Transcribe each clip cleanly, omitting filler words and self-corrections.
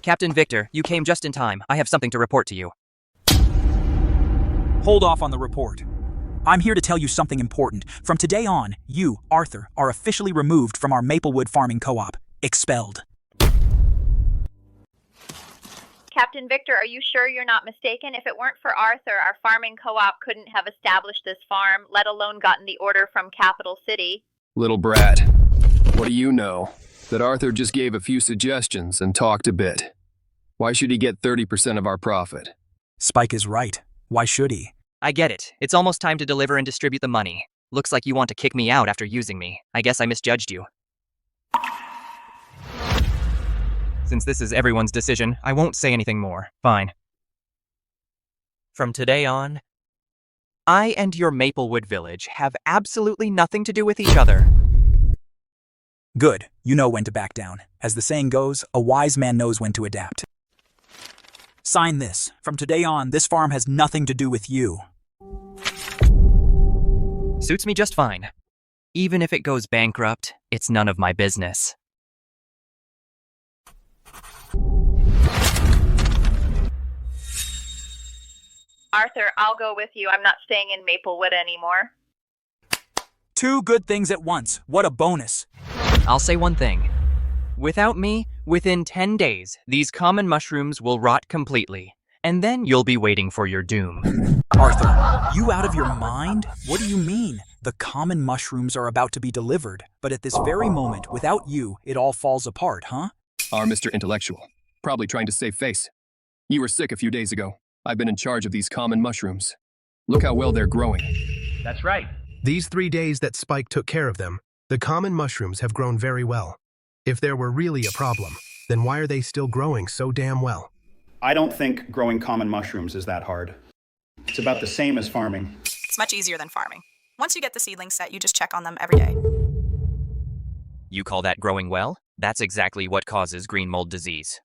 Captain Victor, you came just in time. I have something to report to you. Hold off on the report. I'm here to tell you something important. From today on, you, Arthur, are officially removed from our Maplewood Farming Co-op. Expelled. Captain Victor, are you sure you're not mistaken? If it weren't for Arthur, our farming co-op couldn't have established this farm, let alone gotten the order from Capital City. Little brat, what do you know? That Arthur just gave a few suggestions and talked a bit. Why should he get 30% of our profit? Spike is right. Why should he? I get it. It's almost time to deliver and distribute the money. Looks like you want to kick me out after using me. I guess I misjudged you. Since this is everyone's decision, I won't say anything more. Fine. From today on, I and your Maplewood village have absolutely nothing to do with each other. Good. You know when to back down. As the saying goes, a wise man knows when to adapt. Sign this. From today on, this farm has nothing to do with you. Suits me just fine. Even if it goes bankrupt, it's none of my business. Arthur, I'll go with you. I'm not staying in Maplewood anymore. Two good things at once. What a bonus. I'll say one thing. Without me, within 10 days, these common mushrooms will rot completely. And then you'll be waiting for your doom. Arthur, you out of your mind? What do you mean? The common mushrooms are about to be delivered, but at this very moment, without you, it all falls apart, huh? Our Mr. Intellectual. Probably trying to save face. You were sick a few days ago. I've been in charge of these common mushrooms. Look how well they're growing. That's right. These 3 days that Spike took care of them, the common mushrooms have grown very well. If there were really a problem, then why are they still growing so damn well? I don't think growing common mushrooms is that hard. It's about the same as farming. It's much easier than farming. Once you get the seedlings set, you just check on them every day. You call that growing well? That's exactly what causes green mold disease.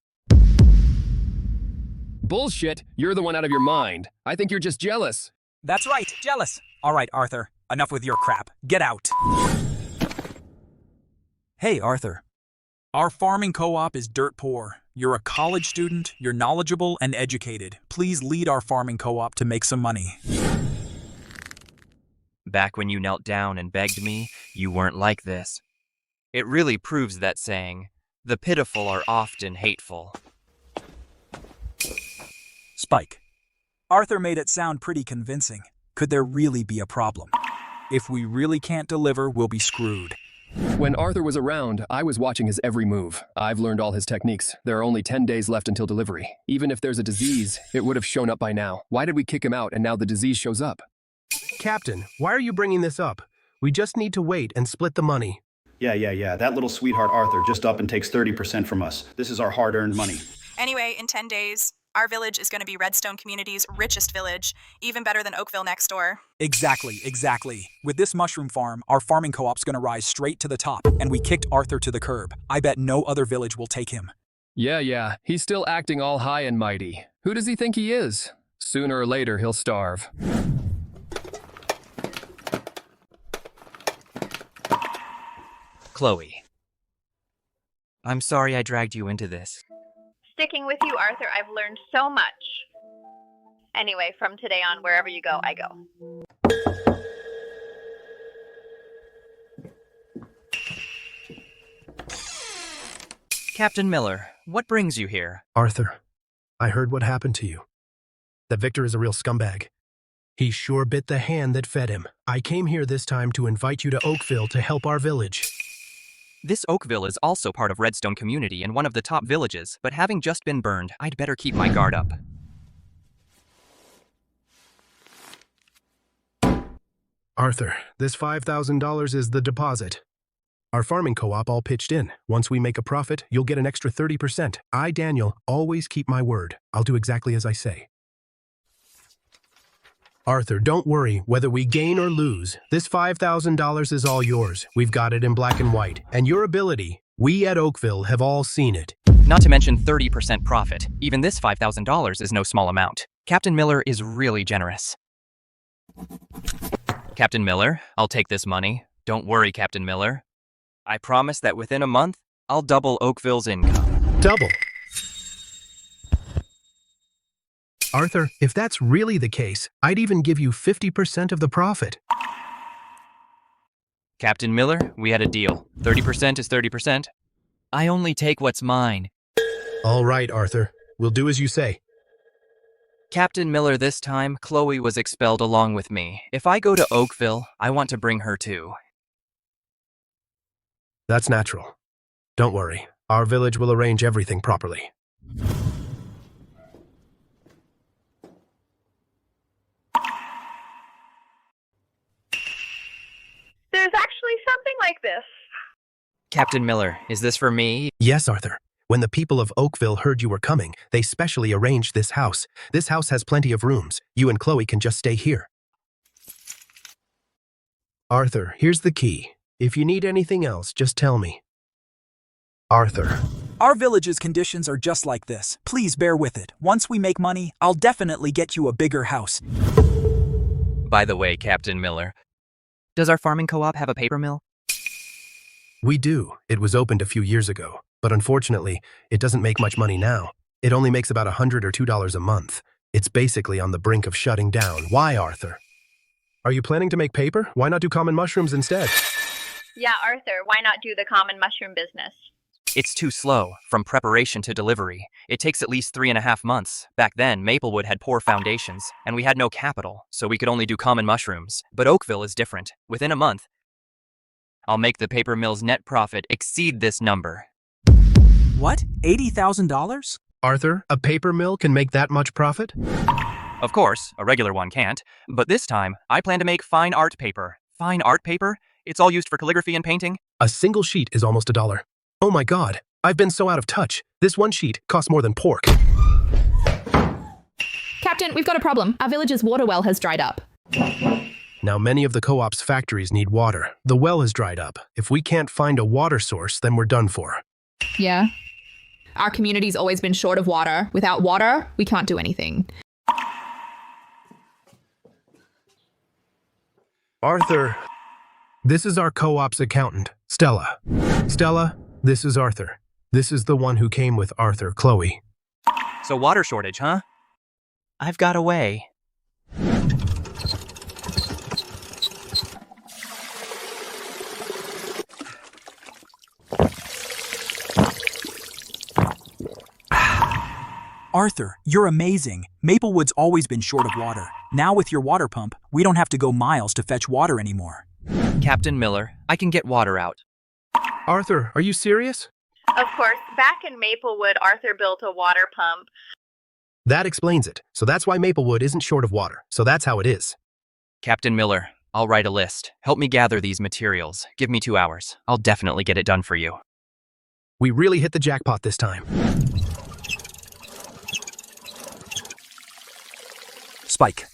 Bullshit! You're the one out of your mind. I think you're just jealous. That's right, jealous. All right, Arthur, enough with your crap. Get out. Hey, Arthur. Our farming co-op is dirt poor. You're a college student, you're knowledgeable and educated. Please lead our farming co-op to make some money. Back when you knelt down and begged me, you weren't like this. It really proves that saying, the pitiful are often hateful. Spike. Arthur made it sound pretty convincing. Could there really be a problem? If we really can't deliver, we'll be screwed. When Arthur was around, I was watching his every move. I've learned all his techniques. There are only 10 days left until delivery. Even if there's a disease, it would have shown up by now. Why did we kick him out and now the disease shows up? Captain, why are you bringing this up? We just need to wait and split the money. Yeah. That little sweetheart Arthur just up and takes 30% from us. This is our hard-earned money. Anyway, in 10 days, our village is going to be Redstone Community's richest village, even better than Oakville next door. Exactly. With this mushroom farm, our farming co-op's gonna rise straight to the top, and we kicked Arthur to the curb. I bet no other village will take him. Yeah. He's still acting all high and mighty. Who does he think he is? Sooner or later, he'll starve. Chloe. I'm sorry I dragged you into this. Sticking with you, Arthur, I've learned so much. Anyway, from today on, wherever you go, I go. Captain Miller, what brings you here? Arthur, I heard what happened to you. That Victor is a real scumbag. He sure bit the hand that fed him. I came here this time to invite you to Oakville to help our village. This Oakville is also part of Redstone Community and one of the top villages, but having just been burned, I'd better keep my guard up. Arthur, this $5,000 is the deposit. Our farming co-op all pitched in. Once we make a profit, you'll get an extra 30%. I, Daniel, always keep my word. I'll do exactly as I say. Arthur, don't worry. Whether we gain or lose, this $5,000 is all yours. We've got it in black and white. And your ability, we at Oakville have all seen it. Not to mention 30% profit. Even this $5,000 is no small amount. Captain Miller is really generous. Captain Miller, I'll take this money. Don't worry, Captain Miller. I promise that within a month, I'll double Oakville's income. Double? Arthur, if that's really the case, I'd even give you 50% of the profit. Captain Miller, we had a deal. 30% is 30%. I only take what's mine. All right, Arthur. We'll do as you say. Captain Miller, this time, Chloe was expelled along with me. If I go to Oakville, I want to bring her too. That's natural. Don't worry. Our village will arrange everything properly. There's actually something like this. Captain Miller, is this for me? Yes, Arthur. When the people of Oakville heard you were coming, they specially arranged this house. This house has plenty of rooms. You and Chloe can just stay here. Arthur, here's the key. If you need anything else, just tell me. Arthur. Our village's conditions are just like this. Please bear with it. Once we make money, I'll definitely get you a bigger house. By the way, Captain Miller, does our farming co-op have a paper mill? We do. It was opened a few years ago, but unfortunately, it doesn't make much money now. It only makes about $100 or $2 a month. It's basically on the brink of shutting down. Why, Arthur? Are you planning to make paper? Why not do common mushrooms instead? Yeah, Arthur, why not do the common mushroom business? It's too slow, from preparation to delivery. It takes at least 3.5 months. Back then, Maplewood had poor foundations, and we had no capital, so we could only do common mushrooms. But Oakville is different. Within a month, I'll make the paper mill's net profit exceed this number. What? $80,000? Arthur, a paper mill can make that much profit? Of course, a regular one can't, but this time, I plan to make fine art paper. Fine art paper? It's all used for calligraphy and painting? A single sheet is almost $1. Oh my God, I've been so out of touch. This one sheet costs more than pork. Captain, we've got a problem. Our village's water well has dried up. Now, many of the co-op's factories need water. The well has dried up. If we can't find a water source, then we're done for. Yeah. Our community's always been short of water. Without water, we can't do anything. Arthur, this is our co-op's accountant, Stella. Stella, this is Arthur. This is the one who came with Arthur, Chloe. So water shortage, huh? I've got a way. Arthur, you're amazing. Maplewood's always been short of water. Now with your water pump, we don't have to go miles to fetch water anymore. Captain Miller, I can get water out. Arthur, are you serious? Of course, back in Maplewood, Arthur built a water pump. That explains it. So that's why Maplewood isn't short of water. So that's how it is. Captain Miller, I'll write a list. Help me gather these materials. Give me 2 hours. I'll definitely get it done for you. We really hit the jackpot this time. Spike,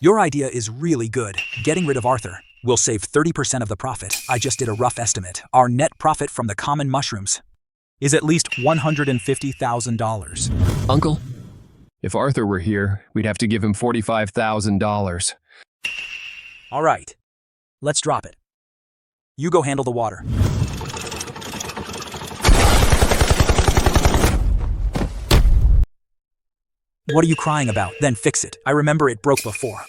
your idea is really good. Getting rid of Arthur will save 30% of the profit. I just did a rough estimate. Our net profit from the common mushrooms is at least $150,000. Uncle, if Arthur were here, we'd have to give him $45,000. All right, let's drop it. You go handle the water. What are you crying about? Then fix it. I remember it broke before.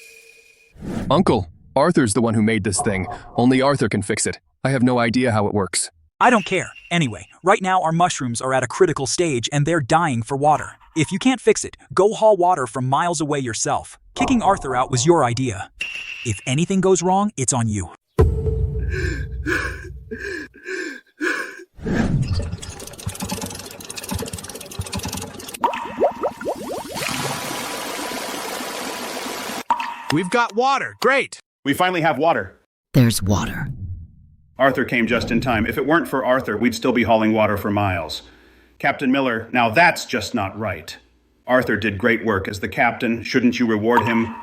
Uncle, Arthur's the one who made this thing. Only Arthur can fix it. I have no idea how it works. I don't care. Anyway, right now our mushrooms are at a critical stage and they're dying for water. If you can't fix it, go haul water from miles away yourself. Kicking Arthur out was your idea. If anything goes wrong, it's on you. We've got water. Great. We finally have water. There's water. Arthur came just in time. If it weren't for Arthur, we'd still be hauling water for miles. Captain Miller, now that's just not right. Arthur did great work as the captain. Shouldn't you reward him?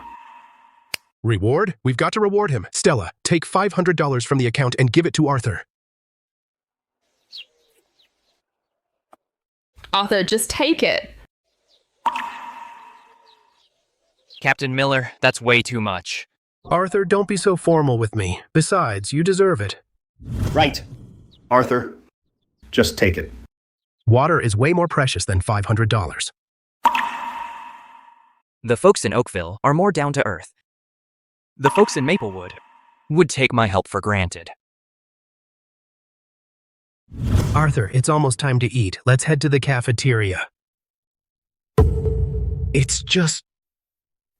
Reward? We've got to reward him. Stella, take $500 from the account and give it to Arthur. Arthur, just take it. Captain Miller, that's way too much. Arthur, don't be so formal with me. Besides, you deserve it. Right. Arthur, just take it. Water is way more precious than $500. The folks in Oakville are more down to earth. The folks in Maplewood would take my help for granted. Arthur, it's almost time to eat. Let's head to the cafeteria. It's just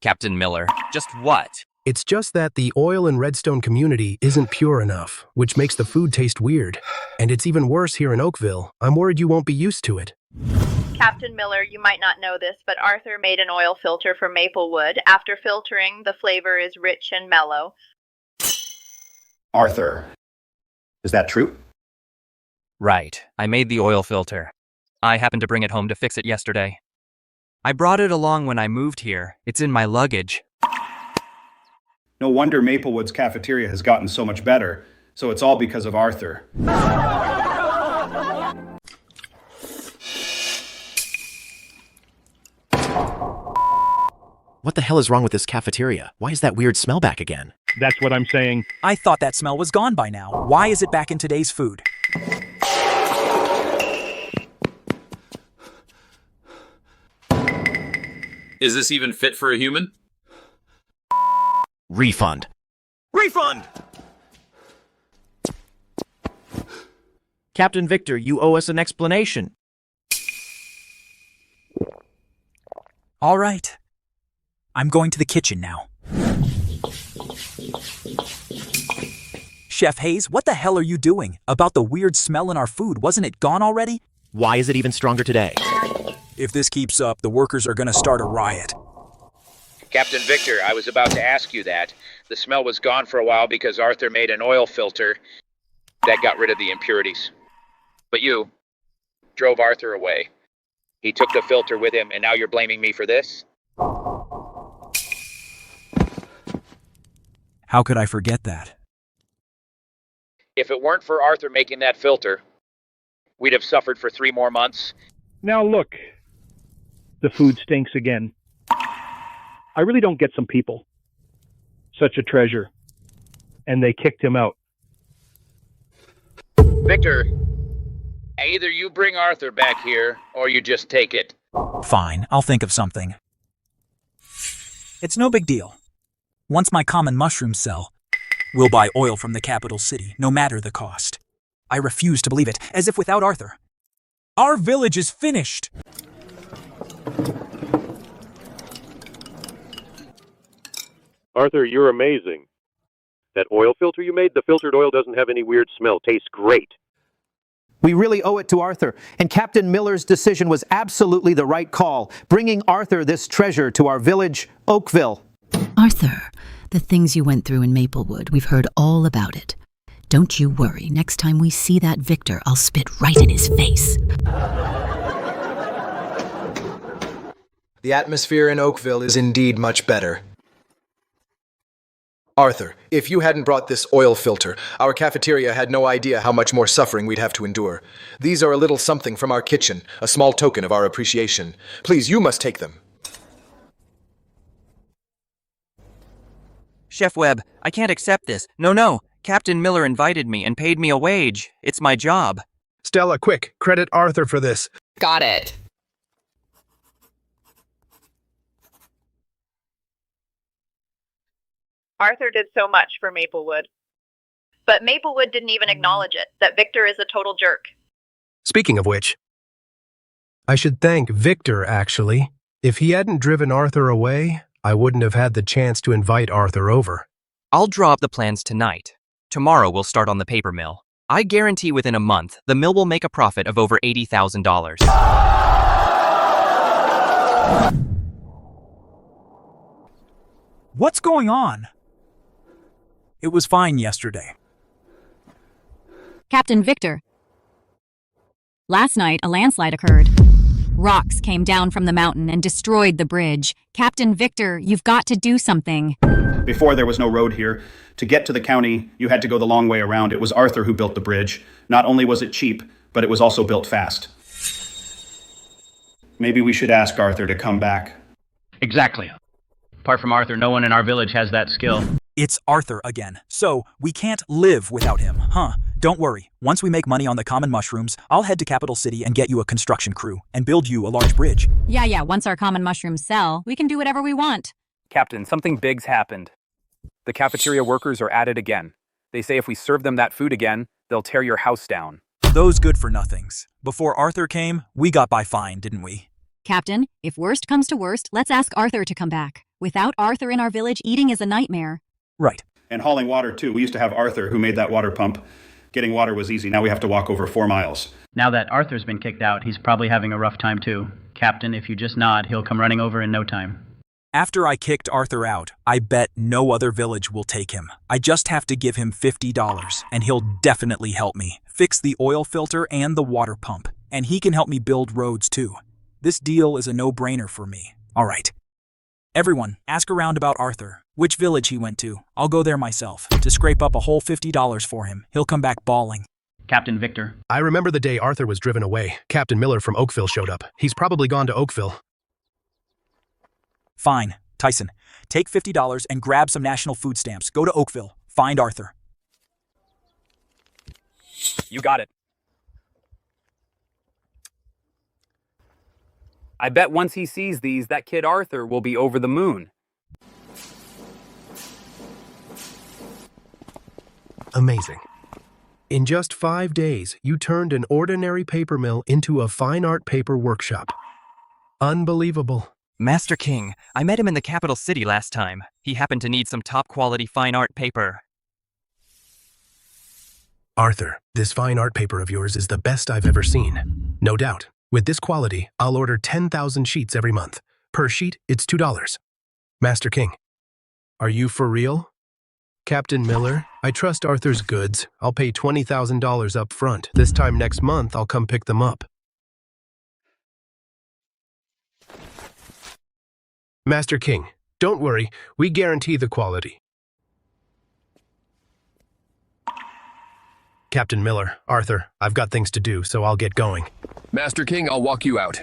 Captain Miller, just what? It's just that the oil in Redstone community isn't pure enough, which makes the food taste weird. And it's even worse here in Oakville. I'm worried you won't be used to it. Captain Miller, you might not know this, but Arthur made an oil filter for Maplewood. After filtering, the flavor is rich and mellow. Arthur, is that true? Right, I made the oil filter. I happened to bring it home to fix it yesterday. I brought it along when I moved here. It's in my luggage. No wonder Maplewood's cafeteria has gotten so much better. So it's all because of Arthur. What the hell is wrong with this cafeteria? Why is that weird smell back again? That's what I'm saying. I thought that smell was gone by now. Why is it back in today's food? Is this even fit for a human? Refund. Refund! Captain Victor, you owe us an explanation. All right. I'm going to the kitchen now. Chef Hayes, what the hell are you doing? About the weird smell in our food, wasn't it gone already? Why is it even stronger today? If this keeps up, the workers are gonna start a riot. Captain Victor, I was about to ask you that. The smell was gone for a while because Arthur made an oil filter that got rid of the impurities. But you drove Arthur away. He took the filter with him, and now you're blaming me for this? How could I forget that? If it weren't for Arthur making that filter, we'd have suffered for 3 more months. Now look, the food stinks again. I really don't get some people. Such a treasure. And they kicked him out. Victor, either you bring Arthur back here, or you just take it. Fine, I'll think of something. It's no big deal. Once my common mushrooms sell, we'll buy oil from the capital city, no matter the cost. I refuse to believe it, as if without Arthur, our village is finished. Arthur, you're amazing. That oil filter you made, the filtered oil doesn't have any weird smell. Tastes great. We really owe it to Arthur, and Captain Miller's decision was absolutely the right call, bringing Arthur this treasure to our village, Oakville. Arthur, the things you went through in Maplewood, we've heard all about it. Don't you worry, next time we see that Victor, I'll spit right in his face. The atmosphere in Oakville is indeed much better. Arthur, if you hadn't brought this oil filter, our cafeteria had no idea how much more suffering we'd have to endure. These are a little something from our kitchen, a small token of our appreciation. Please, you must take them. Chef Webb, I can't accept this. No. Captain Miller invited me and paid me a wage. It's my job. Stella, quick, credit Arthur for this. Got it. Arthur did so much for Maplewood. But Maplewood didn't even acknowledge it, that Victor is a total jerk. Speaking of which, I should thank Victor, actually. If he hadn't driven Arthur away, I wouldn't have had the chance to invite Arthur over. I'll draw up the plans tonight. Tomorrow we'll start on the paper mill. I guarantee within a month, the mill will make a profit of over $80,000. What's going on? It was fine yesterday. Captain Victor. Last night, a landslide occurred. Rocks came down from the mountain and destroyed the bridge. Captain Victor, you've got to do something. Before there was no road here. To get to the county, you had to go the long way around. It was Arthur who built the bridge. Not only was it cheap, but it was also built fast. Maybe we should ask Arthur to come back. Exactly. Apart from Arthur, no one in our village has that skill. It's Arthur again, so we can't live without him, huh? Don't worry, once we make money on the common mushrooms, I'll head to Capital City and get you a construction crew and build you a large bridge. Yeah, once our common mushrooms sell, we can do whatever we want. Captain, something big's happened. The cafeteria workers are at it again. They say if we serve them that food again, they'll tear your house down. Those good-for-nothings. Before Arthur came, we got by fine, didn't we? Captain, if worst comes to worst, let's ask Arthur to come back. Without Arthur in our village, eating is a nightmare. Right. And hauling water, too. We used to have Arthur, who made that water pump. Getting water was easy. Now we have to walk over 4 miles. Now that Arthur's been kicked out, he's probably having a rough time too. Captain, if you just nod, he'll come running over in no time. After I kicked Arthur out, I bet no other village will take him. I just have to give him $50, and he'll definitely help me fix the oil filter and the water pump. And he can help me build roads too. This deal is a no-brainer for me. All right. Everyone, ask around about Arthur. Which village he went to. I'll go there myself to scrape up a whole $50 for him. He'll come back bawling. Captain Victor. I remember the day Arthur was driven away. Captain Miller from Oakville showed up. He's probably gone to Oakville. Fine. Tyson, take $50 and grab some national food stamps. Go to Oakville. Find Arthur. You got it. I bet once he sees these, that kid Arthur will be over the moon. Amazing. In just 5 days, you turned an ordinary paper mill into a fine art paper workshop. Unbelievable. Master King, I met him in the capital city last time. He happened to need some top-quality fine art paper. Arthur, this fine art paper of yours is the best I've ever seen. No doubt. With this quality, I'll order 10,000 sheets every month. Per sheet, it's $2. Master King, are you for real? Captain Miller, I trust Arthur's goods. I'll pay $20,000 up front. This time next month, I'll come pick them up. Master King, don't worry. We guarantee the quality. Captain Miller, Arthur, I've got things to do, so I'll get going. Master King, I'll walk you out.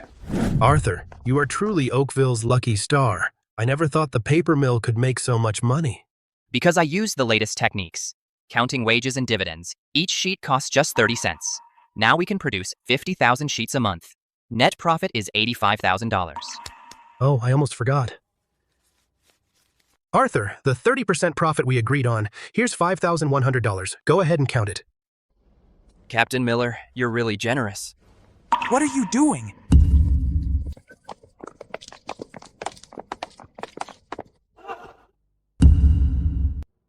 Arthur, you are truly Oakville's lucky star. I never thought the paper mill could make so much money. Because I used the latest techniques. Counting wages and dividends. Each sheet costs just 30 cents. Now we can produce 50,000 sheets a month. Net profit is $85,000. Oh, I almost forgot. Arthur, the 30% profit we agreed on, here's $5,100. Go ahead and count it. Captain Miller, you're really generous. What are you doing?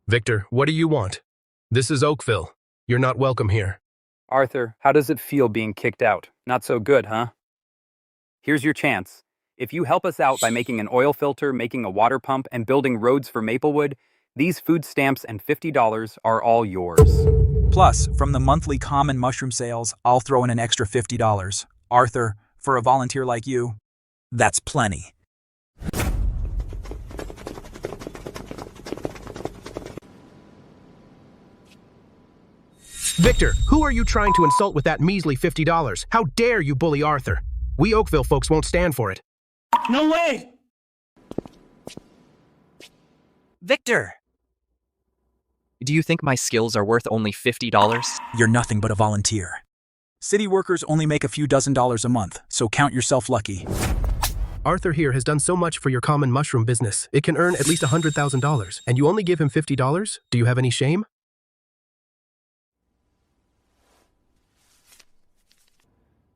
Victor, what do you want? This is Oakville. You're not welcome here. Arthur, how does it feel being kicked out? Not so good, huh? Here's your chance. If you help us out by making an oil filter, making a water pump, and building roads for Maplewood, these food stamps and $50 are all yours. Plus, from the monthly common mushroom sales, I'll throw in an extra $50. Arthur, for a volunteer like you, that's plenty. Victor, who are you trying to insult with that measly $50? How dare you bully Arthur? We Oakville folks won't stand for it. No way! Victor! Do you think my skills are worth only $50? You're nothing but a volunteer. City workers only make a few $dozen a month, so count yourself lucky. Arthur here has done so much for your common mushroom business. It can earn at least $100,000, and you only give him $50? Do you have any shame?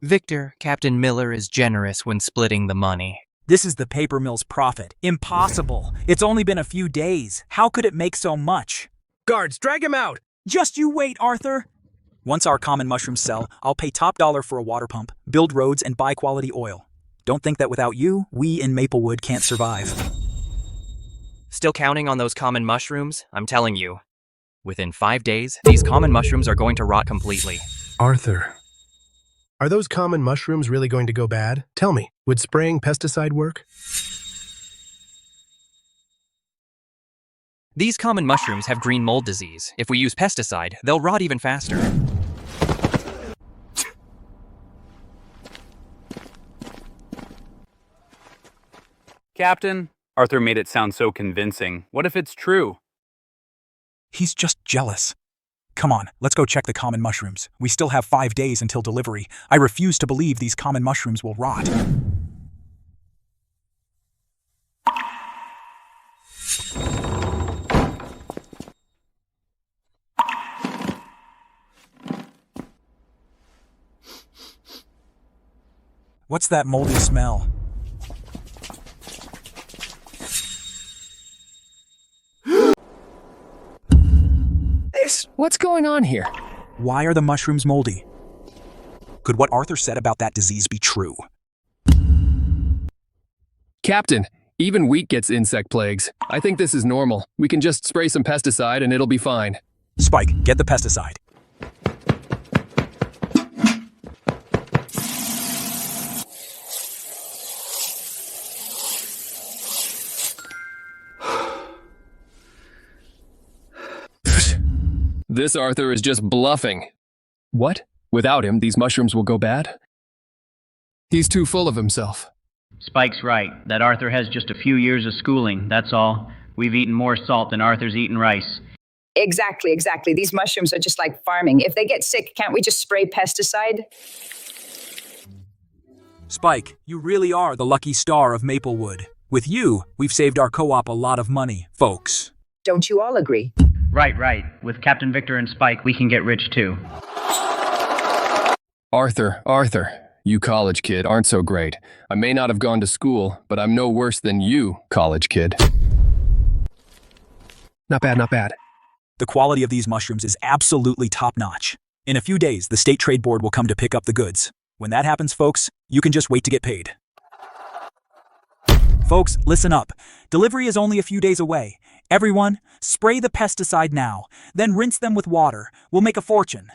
Victor, Captain Miller is generous when splitting the money. This is the paper mill's profit. Impossible. It's only been a few days. How could it make so much? Guards, drag him out! Just you wait, Arthur. Once our common mushrooms sell, I'll pay top dollar for a water pump, build roads, and buy quality oil. Don't think that without you, we in Maplewood can't survive. Still counting on those common mushrooms? I'm telling you. Within 5 days, these common mushrooms are going to rot completely. Arthur, are those common mushrooms really going to go bad? Tell me, would spraying pesticide work? These common mushrooms have green mold disease. If we use pesticide, they'll rot even faster. Captain, Arthur made it sound so convincing. What if it's true? He's just jealous. Come on, let's go check the common mushrooms. We still have 5 days until delivery. I refuse to believe these common mushrooms will rot. What's that moldy smell? What's going on here? Why are the mushrooms moldy? Could what Arthur said about that disease be true? Captain, even wheat gets insect plagues. I think this is normal. We can just spray some pesticide and it'll be fine. Spike, get the pesticide. This Arthur is just bluffing. What? Without him, these mushrooms will go bad? He's too full of himself. Spike's right. That Arthur has just a few years of schooling, that's all. We've eaten more salt than Arthur's eaten rice. Exactly. These mushrooms are just like farming. If they get sick, can't we just spray pesticide? Spike, you really are the lucky star of Maplewood. With you, we've saved our co-op a lot of money, folks. Don't you all agree? Right. With Captain Victor and Spike, we can get rich too. Arthur, you college kid aren't so great. I may not have gone to school, but I'm no worse than you, college kid. Not bad. The quality of these mushrooms is absolutely top-notch. In a few days, the State Trade Board will come to pick up the goods. When that happens, folks, you can just wait to get paid. Folks, listen up. Delivery is only a few days away. Everyone, spray the pesticide now, then rinse them with water. We'll make a fortune.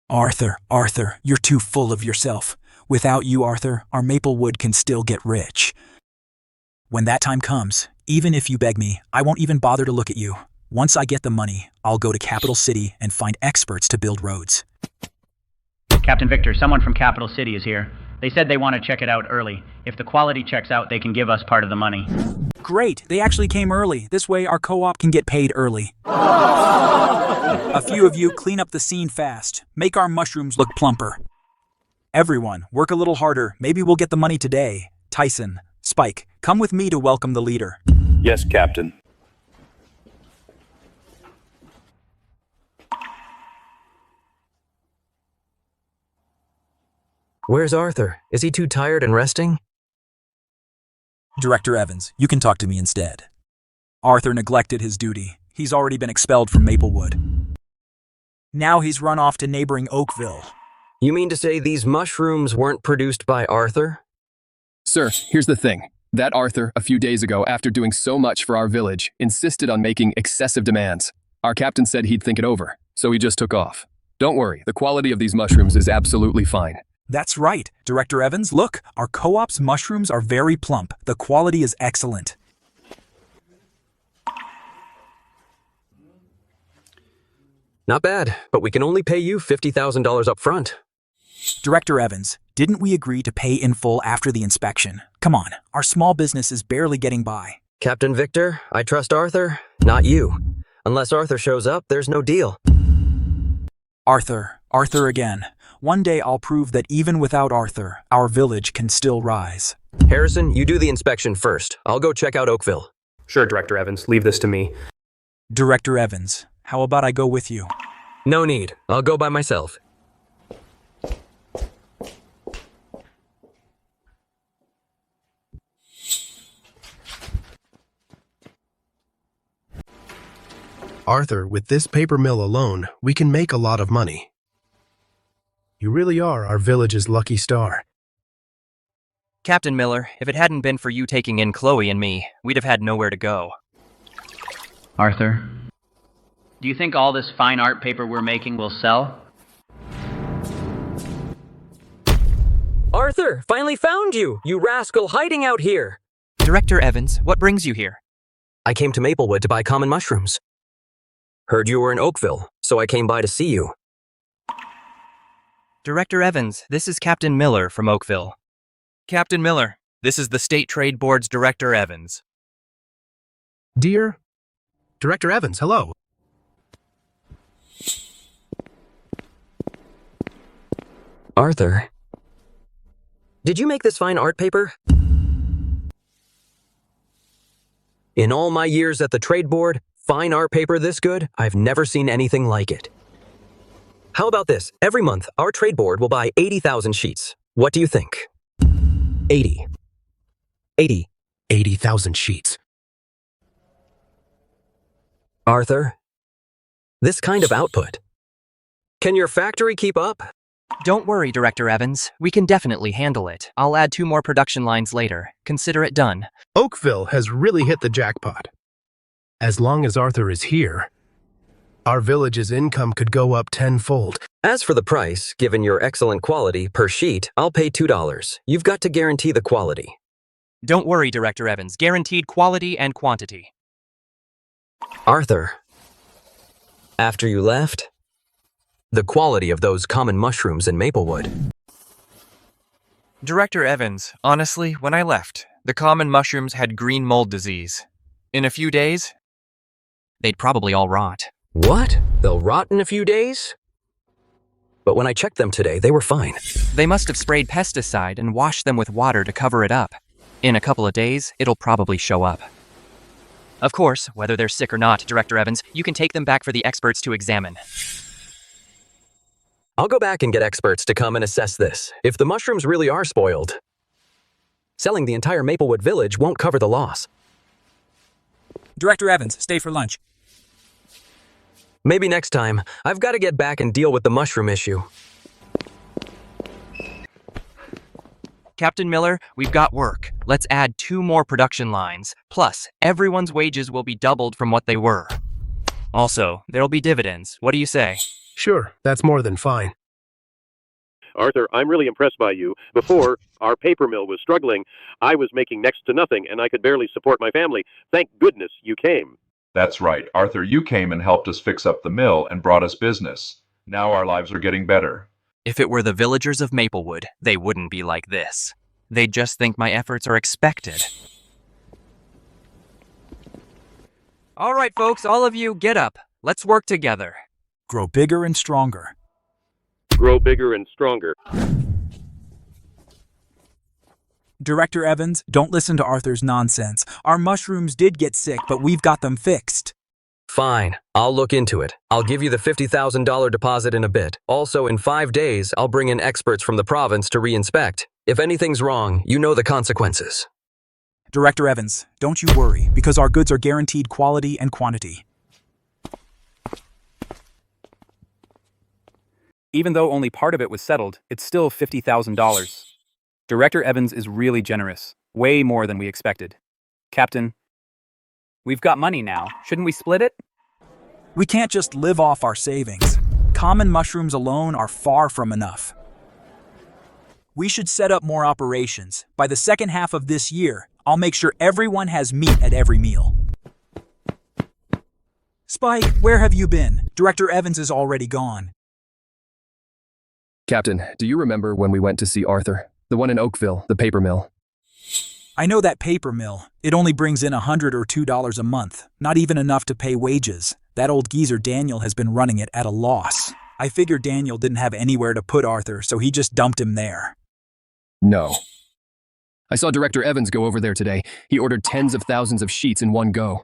Arthur, you're too full of yourself. Without you, Arthur, our Maplewood can still get rich. When that time comes, even if you beg me, I won't even bother to look at you. Once I get the money, I'll go to Capital City and find experts to build roads. Captain Victor, someone from Capital City is here. They said they want to check it out early. If the quality checks out, they can give us part of the money. Great, they actually came early. This way our co-op can get paid early. A few of you clean up the scene fast. Make our mushrooms look plumper. Everyone, work a little harder. Maybe we'll get the money today. Tyson, Spike, come with me to welcome the leader. Yes, Captain. Where's Arthur? Is he too tired and resting? Director Evans, you can talk to me instead. Arthur neglected his duty. He's already been expelled from Maplewood. Now he's run off to neighboring Oakville. You mean to say these mushrooms weren't produced by Arthur? Sir, here's the thing. That Arthur, a few days ago, after doing so much for our village, insisted on making excessive demands. Our captain said he'd think it over, so he just took off. Don't worry, the quality of these mushrooms is absolutely fine. That's right, Director Evans. Look, our co-op's mushrooms are very plump. The quality is excellent. Not bad, but we can only pay you $50,000 up front. Director Evans, didn't we agree to pay in full after the inspection? Come on, our small business is barely getting by. Captain Victor, I trust Arthur, not you. Unless Arthur shows up, there's no deal. Arthur again. One day I'll prove that even without Arthur, our village can still rise. Harrison, you do the inspection first. I'll go check out Oakville. Sure, Director Evans. Leave this to me. Director Evans, how about I go with you? No need. I'll go by myself. Arthur, with this paper mill alone, we can make a lot of money. You really are our village's lucky star. Captain Miller, if it hadn't been for you taking in Chloe and me, we'd have had nowhere to go. Arthur, do you think all this fine art paper we're making will sell? Arthur, finally found you! You rascal hiding out here! Director Evans, what brings you here? I came to Maplewood to buy common mushrooms. Heard you were in Oakville, so I came by to see you. Director Evans, this is Captain Miller from Oakville. Captain Miller, this is the State Trade Board's Director Evans. Dear Director Evans, hello. Arthur, did you make this fine art paper? In all my years at the trade board, fine art paper this good, I've never seen anything like it. How about this? Every month, our trade board will buy 80,000 sheets. What do you think? 80. 80,000 sheets. Arthur, this kind of output. Can your factory keep up? Don't worry, Director Evans. We can definitely handle it. I'll add 2 more production lines later. Consider it done. Oakville has really hit the jackpot. As long as Arthur is here, our village's income could go up tenfold. As for the price, given your excellent quality per sheet, I'll pay $2. You've got to guarantee the quality. Don't worry, Director Evans. Guaranteed quality and quantity. Arthur, after you left, the quality of those common mushrooms in Maplewood. Director Evans, honestly, when I left, the common mushrooms had green mold disease. In a few days, they'd probably all rot. What? They'll rot in a few days? But when I checked them today, they were fine. They must have sprayed pesticide and washed them with water to cover it up. In a couple of days, it'll probably show up. Of course, whether they're sick or not, Director Evans, you can take them back for the experts to examine. I'll go back and get experts to come and assess this. If the mushrooms really are spoiled, selling the entire Maplewood village won't cover the loss. Director Evans, stay for lunch. Maybe next time. I've got to get back and deal with the mushroom issue. Captain Miller, we've got work. Let's add 2 more production lines. Plus, everyone's wages will be doubled from what they were. Also, there'll be dividends. What do you say? Sure, that's more than fine. Arthur, I'm really impressed by you. Before, our paper mill was struggling. I was making next to nothing, and I could barely support my family. Thank goodness you came. That's right. Arthur, you came and helped us fix up the mill and brought us business. Now our lives are getting better. If it were the villagers of Maplewood, they wouldn't be like this. They'd just think my efforts are expected. All right, folks, all of you, get up. Let's work together. Grow bigger and stronger. Grow bigger and stronger. Director Evans, don't listen to Arthur's nonsense. Our mushrooms did get sick, but we've got them fixed. Fine, I'll look into it. I'll give you the $50,000 deposit in a bit. Also, in 5 days, I'll bring in experts from the province to re-inspect. If anything's wrong, you know the consequences. Director Evans, don't you worry, because our goods are guaranteed quality and quantity. Even though only part of it was settled, it's still $50,000. Director Evans is really generous, way more than we expected. Captain, we've got money now. Shouldn't we split it? We can't just live off our savings. Common mushrooms alone are far from enough. We should set up more operations. By the second half of this year, I'll make sure everyone has meat at every meal. Spike, where have you been? Director Evans is already gone. Captain, do you remember when we went to see Arthur? The one in Oakville, the paper mill. I know that paper mill. It only brings in $100 or $2 a month. Not even enough to pay wages. That old geezer Daniel has been running it at a loss. I figured Daniel didn't have anywhere to put Arthur, so he just dumped him there. No. I saw Director Evans go over there today. He ordered tens of thousands of sheets in one go.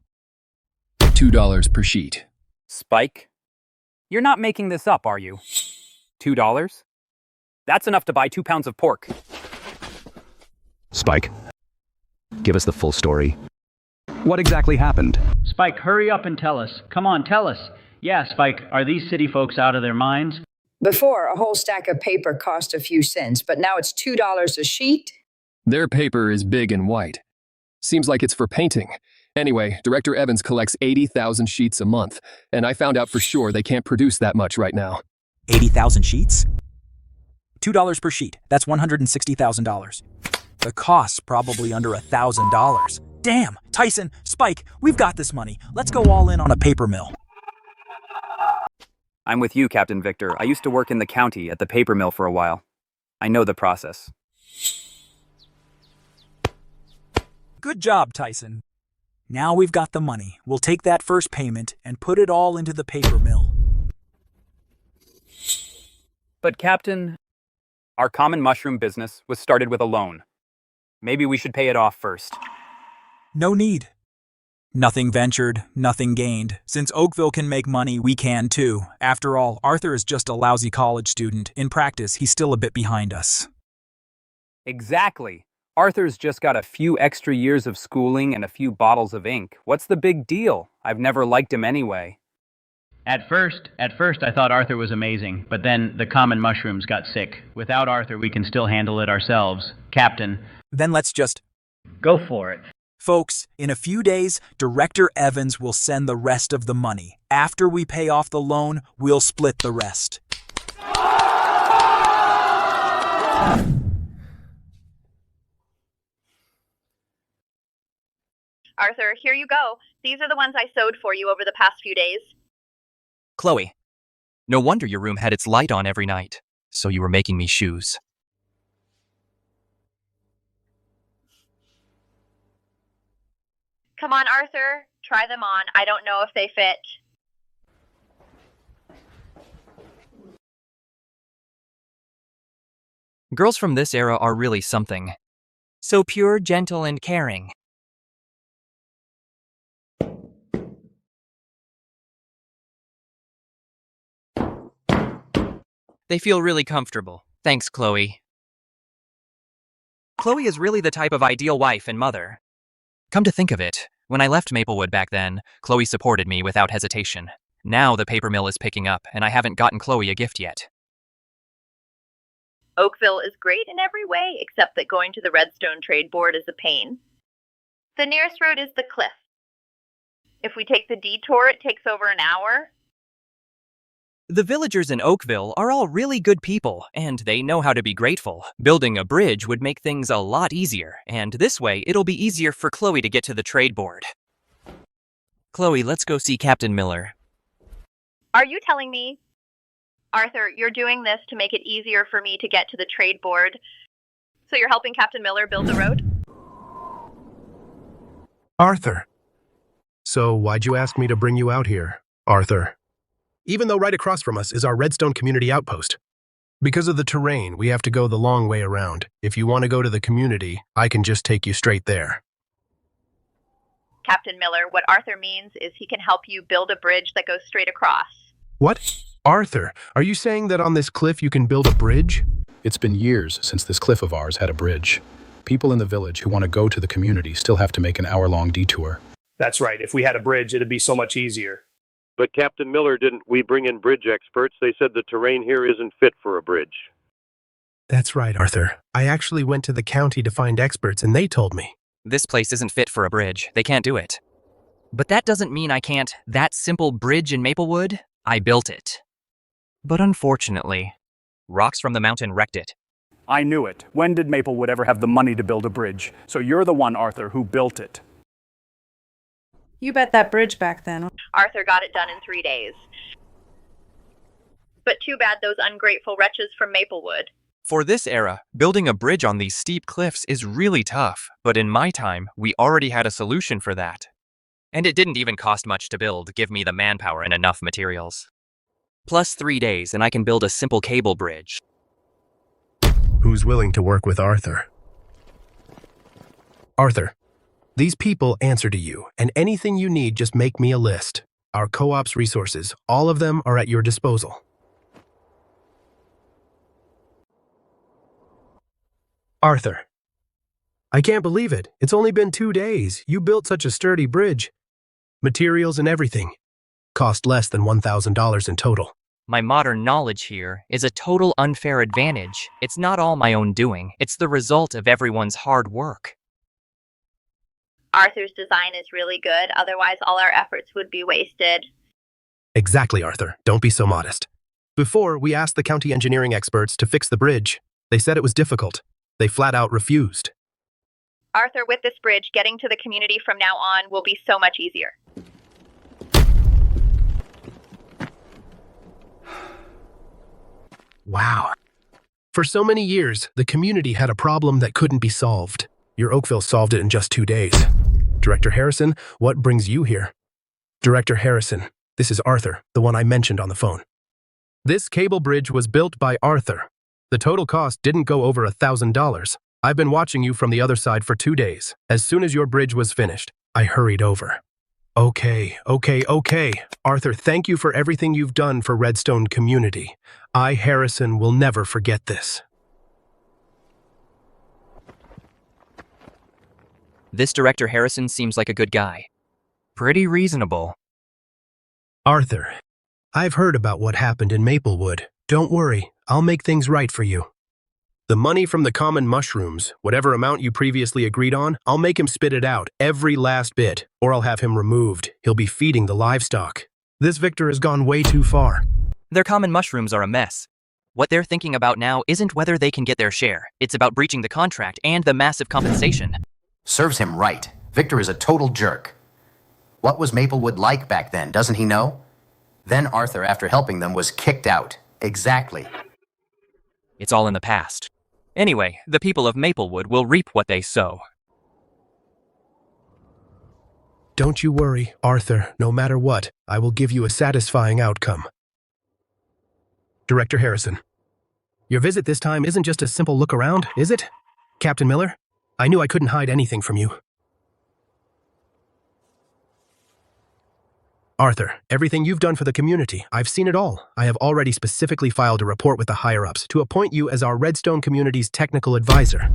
$2 per sheet. Spike? You're not making this up, are you? $2? That's enough to buy 2 pounds of pork. Spike, give us the full story. What exactly happened? Spike, hurry up and tell us. Come on, tell us. Yeah, Spike, are these city folks out of their minds? Before, a whole stack of paper cost a few cents, but now it's $2 a sheet? Their paper is big and white. Seems like it's for painting. Anyway, Director Evans collects 80,000 sheets a month, and I found out for sure they can't produce that much right now. 80,000 sheets? $2 per sheet. That's $160,000. The cost's probably under $1,000. Damn! Tyson, Spike, we've got this money. Let's go all in on a paper mill. I'm with you, Captain Victor. I used to work in the county at the paper mill for a while. I know the process. Good job, Tyson. Now we've got the money. We'll take that first payment and put it all into the paper mill. But Captain, our common mushroom business was started with a loan. Maybe we should pay it off first. No need. Nothing ventured, nothing gained. Since Oakville can make money, we can too. After all, Arthur is just a lousy college student. In practice, he's still a bit behind us. Exactly. Arthur's just got a few extra years of schooling and a few bottles of ink. What's the big deal? I've never liked him anyway. At first, I thought Arthur was amazing, but then the common mushrooms got sick. Without Arthur, we can still handle it ourselves. Captain. Then let's just go for it. Folks, in a few days, Director Evans will send the rest of the money. After we pay off the loan, we'll split the rest. Arthur, here you go. These are the ones I sewed for you over the past few days. Chloe, no wonder your room had its light on every night. So you were making me shoes. Come on, Arthur. Try them on. I don't know if they fit. Girls from this era are really something. So pure, gentle, and caring. They feel really comfortable. Thanks, Chloe. Chloe is really the type of ideal wife and mother. Come to think of it, when I left Maplewood back then, Chloe supported me without hesitation. Now the paper mill is picking up, and I haven't gotten Chloe a gift yet. Oakville is great in every way, except that going to the Redstone Trade Board is a pain. The nearest road is the cliff. If we take the detour, it takes over an hour. The villagers in Oakville are all really good people, and they know how to be grateful. Building a bridge would make things a lot easier, and this way it'll be easier for Chloe to get to the trade board. Chloe, let's go see Captain Miller. Are you telling me, Arthur, you're doing this to make it easier for me to get to the trade board? So you're helping Captain Miller build the road? Arthur. So why'd you ask me to bring you out here, Arthur? Even though right across from us is our Redstone Community Outpost. Because of the terrain, we have to go the long way around. If you want to go to the community, I can just take you straight there. Captain Miller, what Arthur means is he can help you build a bridge that goes straight across. What? Arthur, are you saying that on this cliff you can build a bridge? It's been years since this cliff of ours had a bridge. People in the village who want to go to the community still have to make an hour-long detour. That's right. If we had a bridge, it'd be so much easier. But Captain Miller, didn't we bring in bridge experts? They said the terrain here isn't fit for a bridge. That's right, Arthur. I actually went to the county to find experts and they told me. This place isn't fit for a bridge. They can't do it. But that doesn't mean I can't. That simple bridge in Maplewood, I built it. But unfortunately, rocks from the mountain wrecked it. I knew it. When did Maplewood ever have the money to build a bridge? So you're the one, Arthur, who built it. You bet that bridge back then. Arthur got it done in 3 days. But too bad those ungrateful wretches from Maplewood. For this era, building a bridge on these steep cliffs is really tough, but in my time, we already had a solution for that. And it didn't even cost much to build, give me the manpower and enough materials. Plus 3 days and I can build a simple cable bridge. Who's willing to work with Arthur? Arthur, these people answer to you, and anything you need, just make me a list. Our co-op's resources, all of them are at your disposal. Arthur. I can't believe it. It's only been 2 days. You built such a sturdy bridge. Materials and everything. Cost less than $1,000 in total. My modern knowledge here is a total unfair advantage. It's not all my own doing. It's the result of everyone's hard work. Arthur's design is really good, otherwise all our efforts would be wasted. Exactly, Arthur. Don't be so modest. Before, we asked the county engineering experts to fix the bridge. They said it was difficult. They flat out refused. Arthur, with this bridge, getting to the community from now on will be so much easier. Wow. For so many years, the community had a problem that couldn't be solved. Your Oakville solved it in just 2 days. Director Harrison, what brings you here? Director Harrison, this is Arthur, the one I mentioned on the phone. This cable bridge was built by Arthur. The total cost didn't go over $1,000. I've been watching you from the other side for 2 days. As soon as your bridge was finished, I hurried over. Okay. Arthur, thank you for everything you've done for Redstone community. I, Harrison, will never forget this. This Director Harrison seems like a good guy. Pretty reasonable. Arthur, I've heard about what happened in Maplewood. Don't worry, I'll make things right for you. The money from the common mushrooms, whatever amount you previously agreed on, I'll make him spit it out, every last bit, or I'll have him removed. He'll be feeding the livestock. This Victor has gone way too far. Their common mushrooms are a mess. What they're thinking about now isn't whether they can get their share. It's about breaching the contract and the massive compensation. Serves him right. Victor is a total jerk. What was Maplewood like back then, doesn't he know? Then Arthur, after helping them, was kicked out. Exactly. It's all in the past. Anyway, the people of Maplewood will reap what they sow. Don't you worry, Arthur. No matter what, I will give you a satisfying outcome. Director Harrison, your visit this time isn't just a simple look around, is it? Captain Miller, I knew I couldn't hide anything from you. Arthur, everything you've done for the community, I've seen it all. I have already specifically filed a report with the higher-ups to appoint you as our Redstone community's technical advisor.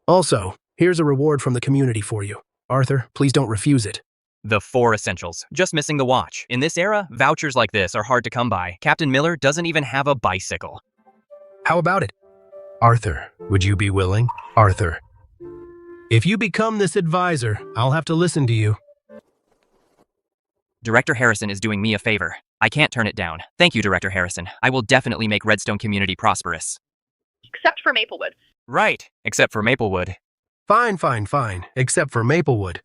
Also, here's a reward from the community for you. Arthur, please don't refuse it. The 4 essentials. Just missing the watch. In this era, vouchers like this are hard to come by. Captain Miller doesn't even have a bicycle. How about it? Arthur, would you be willing? Arthur, if you become this advisor, I'll have to listen to you. Director Harrison is doing me a favor. I can't turn it down. Thank you, Director Harrison. I will definitely make Redstone community prosperous. Except for Maplewood. Right, except for Maplewood. Fine, except for Maplewood.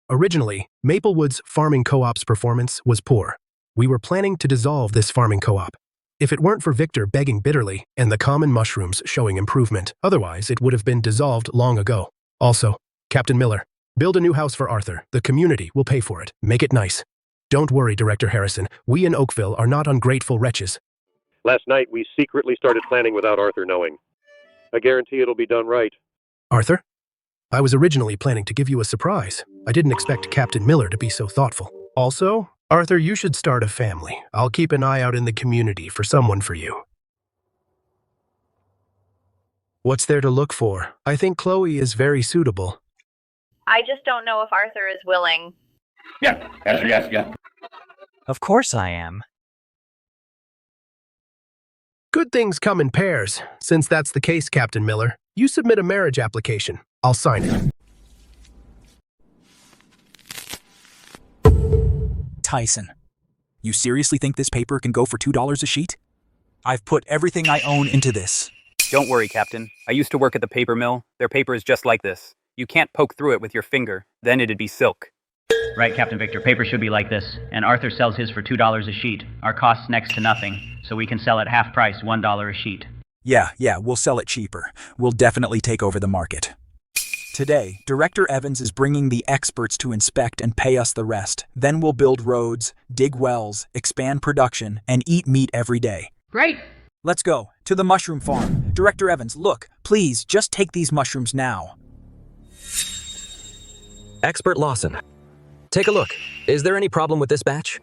Originally, Maplewood's farming co-op's performance was poor. We were planning to dissolve this farming co-op. If it weren't for Victor begging bitterly and the common mushrooms showing improvement, otherwise it would have been dissolved long ago. Also, Captain Miller, build a new house for Arthur. The community will pay for it. Make it nice. Don't worry, Director Harrison. We in Oakville are not ungrateful wretches. Last night, we secretly started planning without Arthur knowing. I guarantee it'll be done right. Arthur? I was originally planning to give you a surprise. I didn't expect Captain Miller to be so thoughtful. Also, Arthur, you should start a family. I'll keep an eye out in the community for someone for you. What's there to look for? I think Chloe is very suitable. I just don't know if Arthur is willing. Yeah. Of course I am. Good things come in pairs. Since that's the case, Captain Miller, you submit a marriage application. I'll sign it. Tyson, you seriously think this paper can go for $2 a sheet? I've put everything I own into this. Don't worry, Captain. I used to work at the paper mill. Their paper is just like this. You can't poke through it with your finger. Then it'd be silk. Right, Captain Victor. Paper should be like this. And Arthur sells his for $2 a sheet. Our cost's next to nothing, so we can sell at half price, $1 a sheet. Yeah, we'll sell it cheaper. We'll definitely take over the market. Today, Director Evans is bringing the experts to inspect and pay us the rest. Then we'll build roads, dig wells, expand production, and eat meat every day. Great! Let's go, to the mushroom farm. Director Evans, look, please, just take these mushrooms now. Expert Lawson, take a look. Is there any problem with this batch?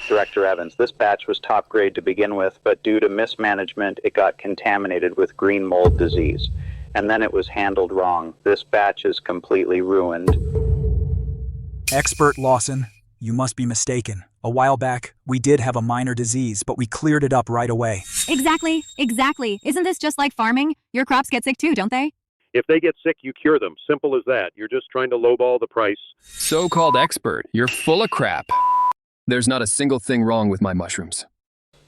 Director Evans, this batch was top grade to begin with, but due to mismanagement, it got contaminated with green mold disease. And then it was handled wrong. This batch is completely ruined. Expert Lawson, you must be mistaken. A while back, we did have a minor disease, but we cleared it up right away. Exactly. Isn't this just like farming? Your crops get sick too, don't they? If they get sick, you cure them. Simple as that. You're just trying to lowball the price. So-called expert, you're full of crap. There's not a single thing wrong with my mushrooms.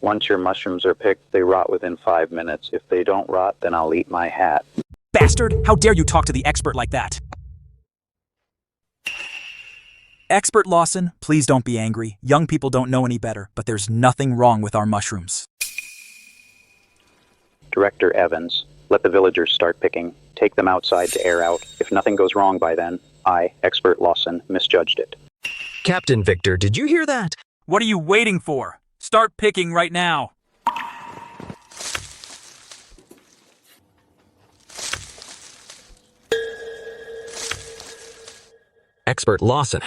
Once your mushrooms are picked, they rot within 5 minutes. If they don't rot, then I'll eat my hat. Bastard! How dare you talk to the expert like that? Expert Lawson, please don't be angry. Young people don't know any better, but there's nothing wrong with our mushrooms. Director Evans, let the villagers start picking. Take them outside to air out. If nothing goes wrong by then, I, Expert Lawson, misjudged it. Captain Victor, did you hear that? What are you waiting for? Start picking right now. Expert Lawson,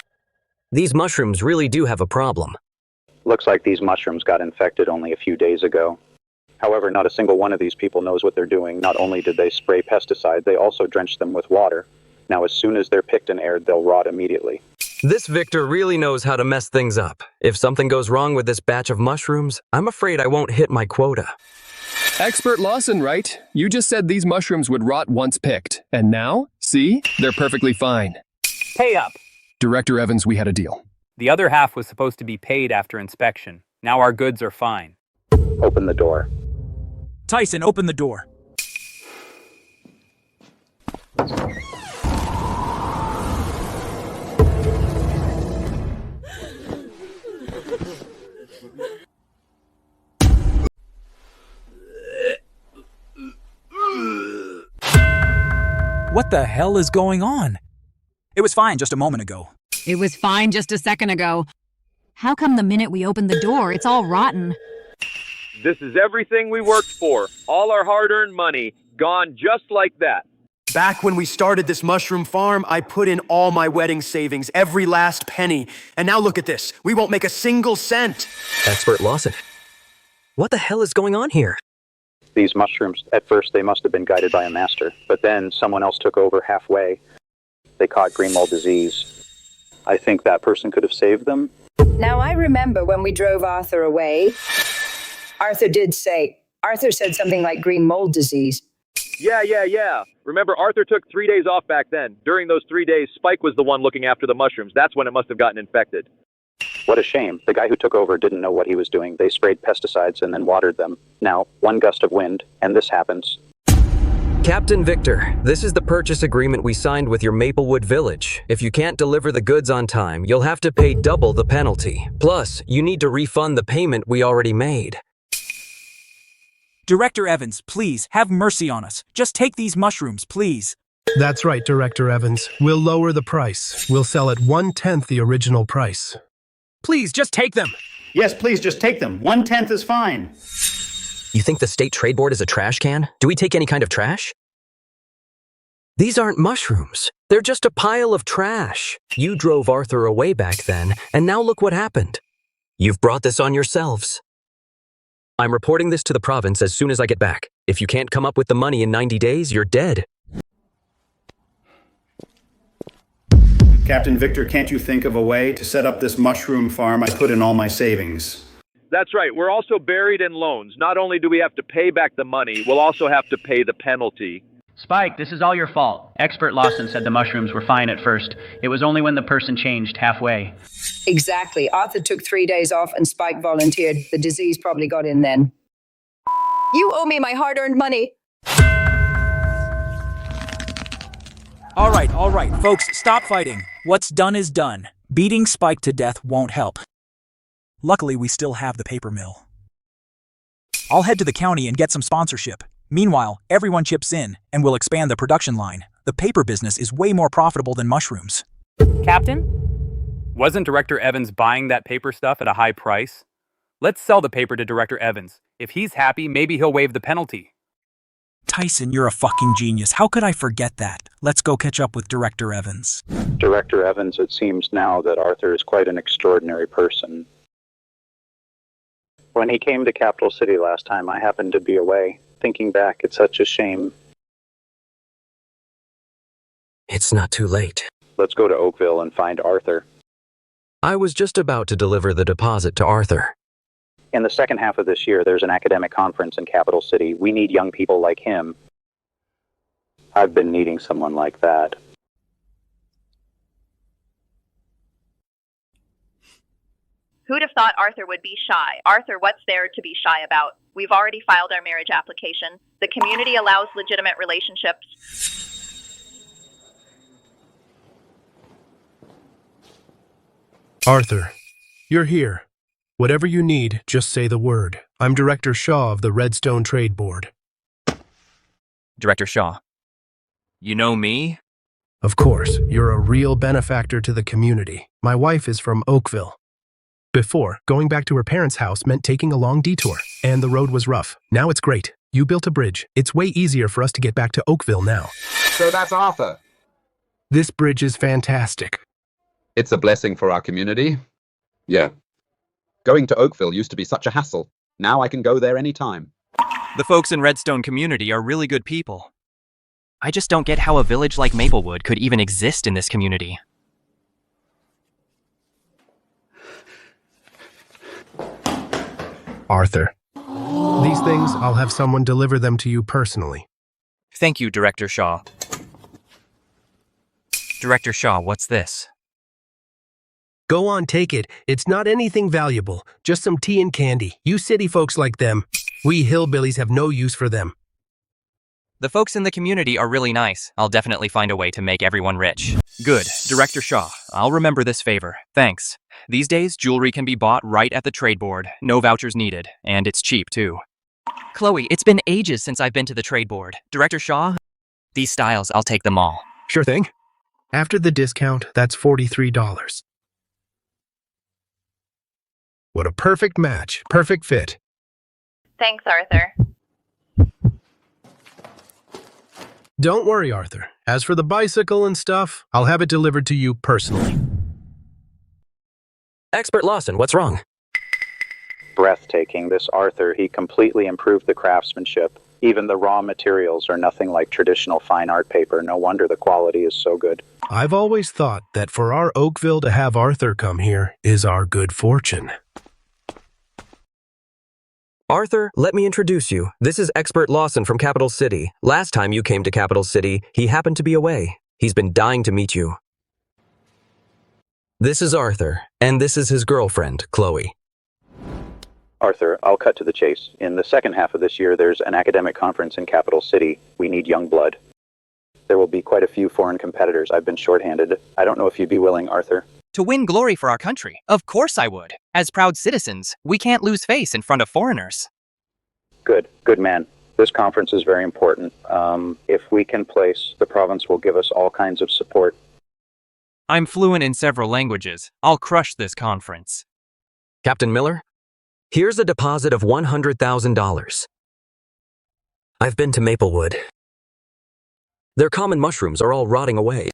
these mushrooms really do have a problem. Looks like these mushrooms got infected only a few days ago. However, not a single one of these people knows what they're doing. Not only did they spray pesticide, they also drenched them with water. Now, as soon as they're picked and aired, they'll rot immediately. This Victor really knows how to mess things up. If something goes wrong with this batch of mushrooms, I'm afraid I won't hit my quota. Expert Lawson, right? You just said these mushrooms would rot once picked. And now, see? They're perfectly fine. Pay up. Director Evans, we had a deal. The other half was supposed to be paid after inspection. Now our goods are fine. Open the door. Tyson, open the door. What the hell is going on? It was fine just a moment ago. It was fine just a second ago. How come the minute we opened the door, it's all rotten? This is everything we worked for. All our hard-earned money, gone just like that. Back when we started this mushroom farm, I put in all my wedding savings, every last penny. And now look at this. We won't make a single cent. Expert Lawson, what the hell is going on here? These mushrooms, at first they must have been guided by a master, but then someone else took over halfway. They caught green mold disease. I think that person could have saved them. Now, I remember when we drove Arthur away, Arthur said something like green mold disease. Yeah. Remember, Arthur took 3 days off back then. During those 3 days, Spike was the one looking after the mushrooms. That's when it must have gotten infected. What a shame. The guy who took over didn't know what he was doing. They sprayed pesticides and then watered them. Now, one gust of wind, and this happens. Captain Victor, this is the purchase agreement we signed with your Maplewood village. If you can't deliver the goods on time, you'll have to pay double the penalty. Plus, you need to refund the payment we already made. Director Evans, please, have mercy on us. Just take these mushrooms, please. That's right, Director Evans. We'll lower the price. We'll sell at 1/10 the original price. Please, just take them. Yes, please, just take them. 1/10 is fine. You think the state trade board is a trash can? Do we take any kind of trash? These aren't mushrooms. They're just a pile of trash. You drove Arthur away back then, and now look what happened. You've brought this on yourselves. I'm reporting this to the province as soon as I get back. If you can't come up with the money in 90 days, you're dead. Captain Victor, can't you think of a way to set up this mushroom farm? I put in all my savings. That's right. We're also buried in loans. Not only do we have to pay back the money, we'll also have to pay the penalty. Spike, this is all your fault. Expert Lawson said the mushrooms were fine at first. It was only when the person changed halfway. Exactly. Arthur took 3 days off and Spike volunteered. The disease probably got in then. You owe me my hard-earned money. All right, folks, stop fighting. What's done is done. Beating Spike to death won't help. Luckily, we still have the paper mill. I'll head to the county and get some sponsorship. Meanwhile, everyone chips in, and we'll expand the production line. The paper business is way more profitable than mushrooms. Captain? Wasn't Director Evans buying that paper stuff at a high price? Let's sell the paper to Director Evans. If he's happy, maybe he'll waive the penalty. Tyson, you're a fucking genius. How could I forget that? Let's go catch up with Director Evans. Director Evans, it seems now that Arthur is quite an extraordinary person. When he came to Capital City last time, I happened to be away. Thinking back, it's such a shame. It's not too late. Let's go to Oakville and find Arthur. I was just about to deliver the deposit to Arthur. In the second half of this year, there's an academic conference in Capital City. We need young people like him. I've been needing someone like that. Who'd have thought Arthur would be shy? Arthur, what's there to be shy about? We've already filed our marriage application. The community allows legitimate relationships. Arthur, you're here. Whatever you need, just say the word. I'm Director Shaw of the Redstone Trade Board. Director Shaw. You know me? Of course, you're a real benefactor to the community. My wife is from Oakville. Before, going back to her parents' house meant taking a long detour, and the road was rough. Now it's great. You built a bridge. It's way easier for us to get back to Oakville now. So that's Arthur. This bridge is fantastic. It's a blessing for our community. Yeah. Going to Oakville used to be such a hassle. Now I can go there anytime. The folks in Redstone community are really good people. I just don't get how a village like Maplewood could even exist in this community. Arthur. These things, I'll have someone deliver them to you personally. Thank you, Director Shaw. Director Shaw, what's this? Go on, take it. It's not anything valuable. Just some tea and candy. You city folks like them. We hillbillies have no use for them. The folks in the community are really nice. I'll definitely find a way to make everyone rich. Good. Director Shaw, I'll remember this favor. Thanks. These days, jewelry can be bought right at the trade board. No vouchers needed. And it's cheap, too. Chloe, it's been ages since I've been to the trade board. Director Shaw, these styles, I'll take them all. Sure thing. After the discount, that's $43. What a perfect match. Perfect fit. Thanks, Arthur. Don't worry, Arthur. As for the bicycle and stuff, I'll have it delivered to you personally. Expert Lawson, what's wrong? Breathtaking. This Arthur, he completely improved the craftsmanship. Even the raw materials are nothing like traditional fine art paper. No wonder the quality is so good. I've always thought that for our Oakville to have Arthur come here is our good fortune. Arthur, let me introduce you. This is Expert Lawson from Capital City. Last time you came to Capital City, he happened to be away. He's been dying to meet you. This is Arthur, and this is his girlfriend, Chloe. Arthur, I'll cut to the chase. In the second half of this year, there's an academic conference in Capital City. We need young blood. There will be quite a few foreign competitors. I've been shorthanded. I don't know if you'd be willing, Arthur. To win glory for our country, of course I would. As proud citizens, we can't lose face in front of foreigners. Good man. This conference is very important. If we can place, the province will give us all kinds of support. I'm fluent in several languages. I'll crush this conference. Captain Miller, here's a deposit of $100,000. I've been to Maplewood. Their common mushrooms are all rotting away.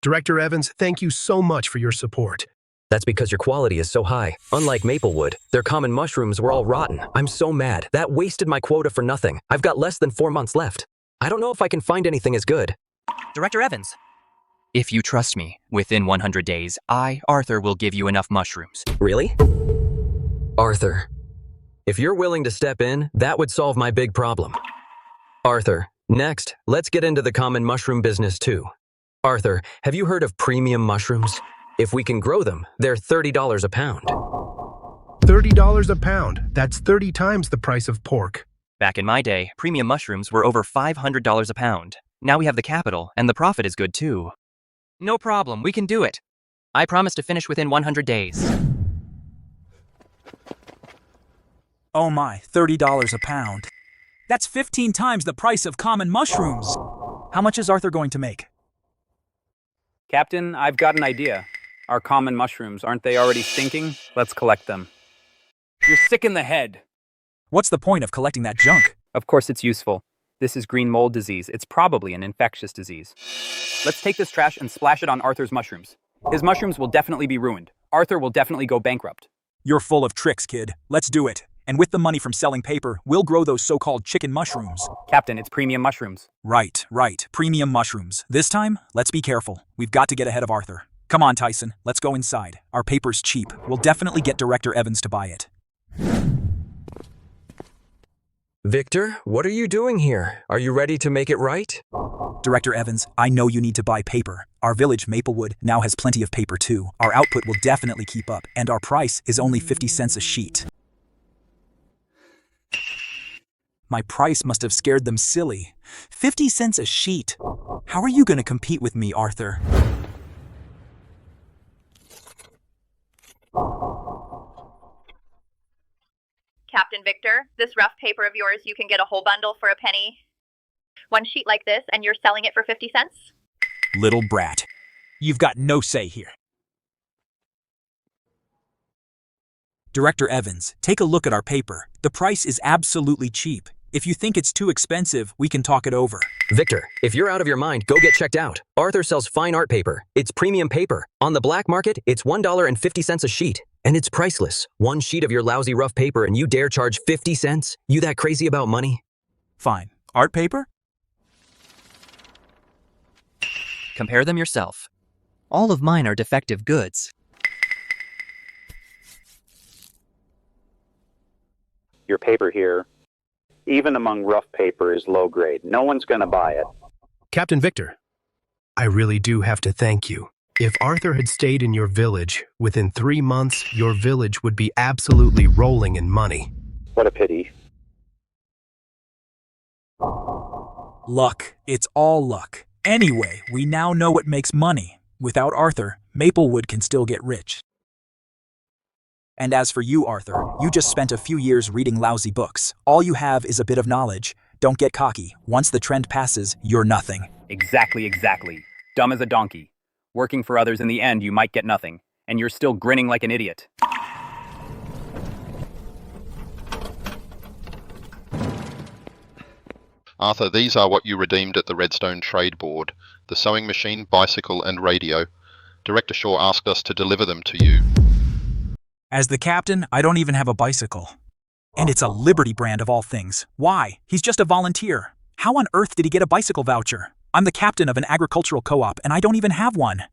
Director Evans, thank you so much for your support. That's because your quality is so high. Unlike Maplewood, their common mushrooms were all rotten. I'm so mad. That wasted my quota for nothing. I've got less than 4 months left. I don't know if I can find anything as good. Director Evans, if you trust me, within 100 days, I, Arthur, will give you enough mushrooms. Really? Arthur, if you're willing to step in, that would solve my big problem. Arthur, next, let's get into the common mushroom business too. Arthur, have you heard of premium mushrooms? If we can grow them, they're $30 a pound. $30 a pound. That's 30 times the price of pork. Back in my day, premium mushrooms were over $500 a pound. Now we have the capital, and the profit is good too. No problem, we can do it. I promise to finish within 100 days. Oh my, $30 a pound. That's 15 times the price of common mushrooms. How much is Arthur going to make? Captain, I've got an idea. Our common mushrooms, aren't they already stinking? Let's collect them. You're sick in the head. What's the point of collecting that junk? Of course it's useful. This is green mold disease. It's probably an infectious disease. Let's take this trash and splash it on Arthur's mushrooms. His mushrooms will definitely be ruined. Arthur will definitely go bankrupt. You're full of tricks, kid. Let's do it. And with the money from selling paper, we'll grow those so-called chicken mushrooms. Captain, it's premium mushrooms. Right. Premium mushrooms. This time, let's be careful. We've got to get ahead of Arthur. Come on, Tyson. Let's go inside. Our paper's cheap. We'll definitely get Director Evans to buy it. Victor, what are you doing here? Are you ready to make it right? Director Evans, I know you need to buy paper. Our village, Maplewood, now has plenty of paper too. Our output will definitely keep up, and our price is only 50 cents a sheet. My price must have scared them silly. 50 cents a sheet. How are you going to compete with me, Arthur? Captain Victor. This rough paper of yours, you can get a whole bundle for a penny. One sheet like this, and you're selling it for 50 cents? Little brat. You've got no say here. Director Evans, take a look at our paper. The price is absolutely cheap. If you think it's too expensive, we can talk it over. Victor, if you're out of your mind, go get checked out. Arthur sells fine art paper. It's premium paper. On the black market, it's $1.50 a sheet. And it's priceless. One sheet of your lousy rough paper and you dare charge 50 cents? You that crazy about money? Fine. Art paper? Compare them yourself. All of mine are defective goods. Your paper here, even among rough paper, is low grade. No one's going to buy it. Captain Victor, I really do have to thank you. If Arthur had stayed in your village, within 3 months, your village would be absolutely rolling in money. What a pity. Luck. It's all luck. Anyway, we now know what makes money. Without Arthur, Maplewood can still get rich. And as for you, Arthur, you just spent a few years reading lousy books. All you have is a bit of knowledge. Don't get cocky. Once the trend passes, you're nothing. Exactly. Dumb as a donkey. Working for others in the end, you might get nothing. And you're still grinning like an idiot. Arthur, these are what you redeemed at the Redstone Trade Board. The sewing machine, bicycle, and radio. Director Shaw asked us to deliver them to you. As the captain, I don't even have a bicycle. And it's a Liberty brand of all things. Why? He's just a volunteer. How on earth did he get a bicycle voucher? I'm the captain of an agricultural co-op, and I don't even have one.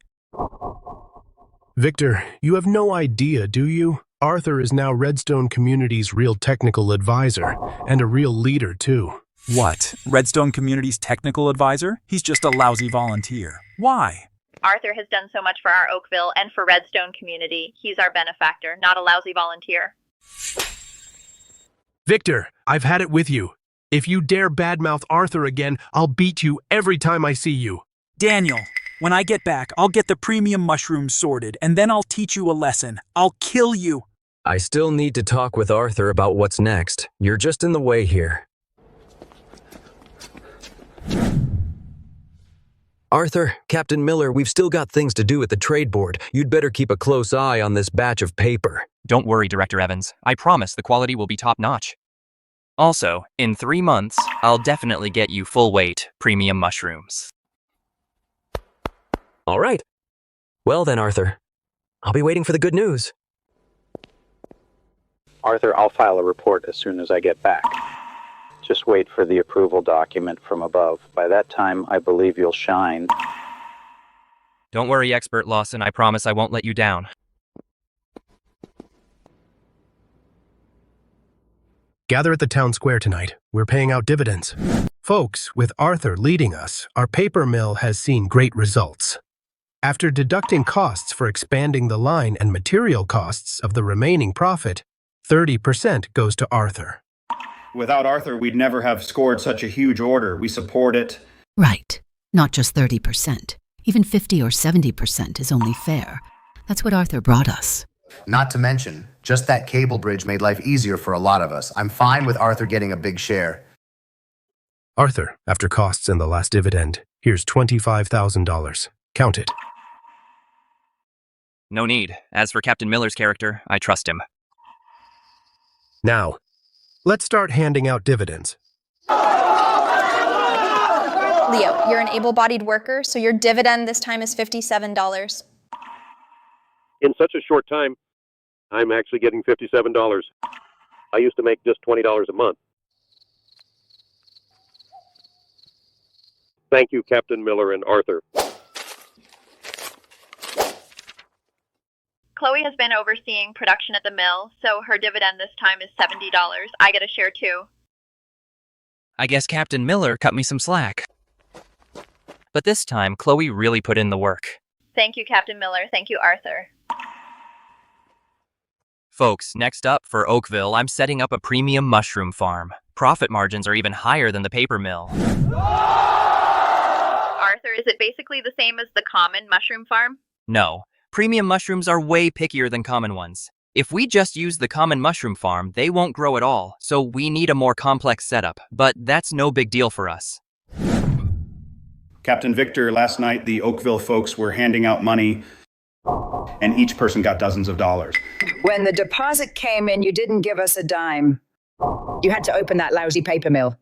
Victor, you have no idea, do you? Arthur is now Redstone Community's real technical advisor, and a real leader, too. What? Redstone Community's technical advisor? He's just a lousy volunteer. Why? Arthur has done so much for our Oakville and for Redstone Community. He's our benefactor, not a lousy volunteer. Victor, I've had it with you. If you dare badmouth Arthur again, I'll beat you every time I see you. Daniel, when I get back, I'll get the premium mushrooms sorted, and then I'll teach you a lesson. I'll kill you. I still need to talk with Arthur about what's next. You're just in the way here. Arthur, Captain Miller, we've still got things to do at the trade board. You'd better keep a close eye on this batch of paper. Don't worry, Director Evans. I promise the quality will be top-notch. Also, in 3 months, I'll definitely get you full-weight premium mushrooms. All right. Well then, Arthur. I'll be waiting for the good news. Arthur, I'll file a report as soon as I get back. Just wait for the approval document from above. By that time, I believe you'll shine. Don't worry, Expert Lawson. I promise I won't let you down. Gather at the town square tonight. We're paying out dividends. Folks, with Arthur leading us, our paper mill has seen great results. After deducting costs for expanding the line and material costs of the remaining profit, 30% goes to Arthur. Without Arthur, we'd never have scored such a huge order. We support it. Right. Not just 30%. Even 50 or 70% is only fair. That's what Arthur brought us. Not to mention, just that cable bridge made life easier for a lot of us. I'm fine with Arthur getting a big share. Arthur, after costs and the last dividend, here's $25,000. Count it. No need. As for Captain Miller's character, I trust him. Now, let's start handing out dividends. Leo, you're an able-bodied worker, so your dividend this time is $57. In such a short time, I'm actually getting $57. I used to make just $20 a month. Thank you, Captain Miller and Arthur. Chloe has been overseeing production at the mill, so her dividend this time is $70. I get a share too. I guess Captain Miller cut me some slack. But this time, Chloe really put in the work. Thank you, Captain Miller. Thank you, Arthur. Folks, next up for Oakville, I'm setting up a premium mushroom farm. Profit margins are even higher than the paper mill. Arthur, is it basically the same as the common mushroom farm? No. Premium mushrooms are way pickier than common ones. If we just use the common mushroom farm, they won't grow at all, so we need a more complex setup, but that's no big deal for us. Captain Victor, last night the Oakville folks were handing out money, and each person got dozens of dollars. When the deposit came in, you didn't give us a dime. You had to open that lousy paper mill.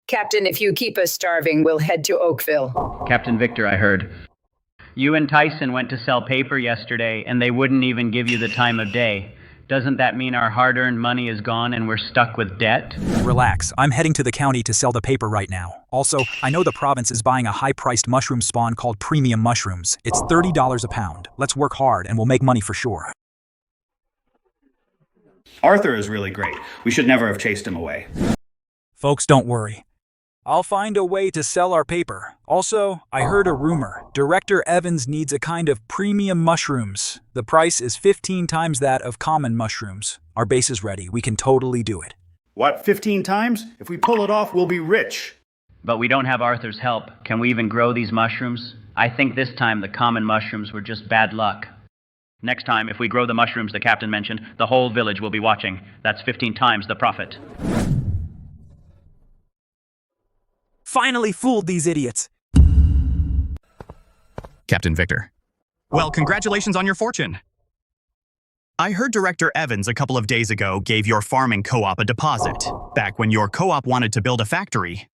Captain, if you keep us starving, we'll head to Oakville. Captain Victor, I heard. You and Tyson went to sell paper yesterday, and they wouldn't even give you the time of day. Doesn't that mean our hard-earned money is gone and we're stuck with debt? Relax, I'm heading to the county to sell the paper right now. Also, I know the province is buying a high-priced mushroom spawn called premium mushrooms. It's $30 a pound. Let's work hard and we'll make money for sure. Arthur is really great. We should never have chased him away. Folks, don't worry. I'll find a way to sell our paper. Also, I heard a rumor. Director Evans needs a kind of premium mushrooms. The price is 15 times that of common mushrooms. Our base is ready. We can totally do it. What, 15 times? If we pull it off, we'll be rich. But we don't have Arthur's help. Can we even grow these mushrooms? I think this time the common mushrooms were just bad luck. Next time, if we grow the mushrooms the captain mentioned, the whole village will be watching. That's 15 times the profit. Finally fooled these idiots. Captain Victor. Well, congratulations on your fortune. I heard Director Evans a couple of days ago gave your farming co-op a deposit, back when your co-op wanted to build a factory.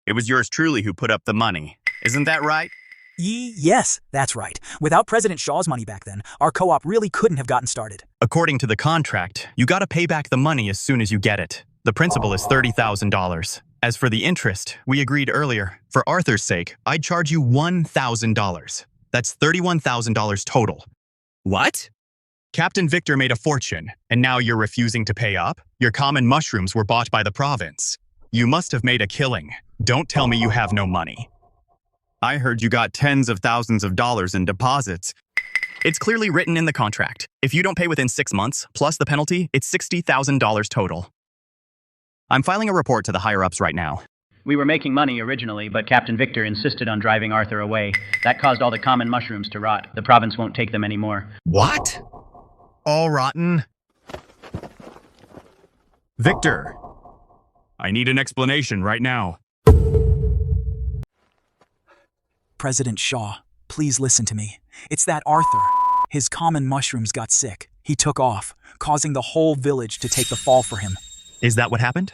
It was yours truly who put up the money. Isn't that right? Yes, that's right. Without President Shaw's money back then, our co-op really couldn't have gotten started. According to the contract, you gotta pay back the money as soon as you get it. The principal is $30,000. As for the interest, we agreed earlier. For Arthur's sake, I'd charge you $1,000. That's $31,000 total. What? Captain Victor made a fortune, and now you're refusing to pay up? Your common mushrooms were bought by the province. You must have made a killing. Don't tell me you have no money. I heard you got tens of thousands of dollars in deposits. It's clearly written in the contract. If you don't pay within 6 months, plus the penalty, it's $60,000 total. I'm filing a report to the higher-ups right now. We were making money originally, but Captain Victor insisted on driving Arthur away. That caused all the common mushrooms to rot. The province won't take them anymore. What? All rotten? Victor, I need an explanation right now. President Shaw, please listen to me. It's that Arthur. His common mushrooms got sick. He took off, causing the whole village to take the fall for him. Is that what happened?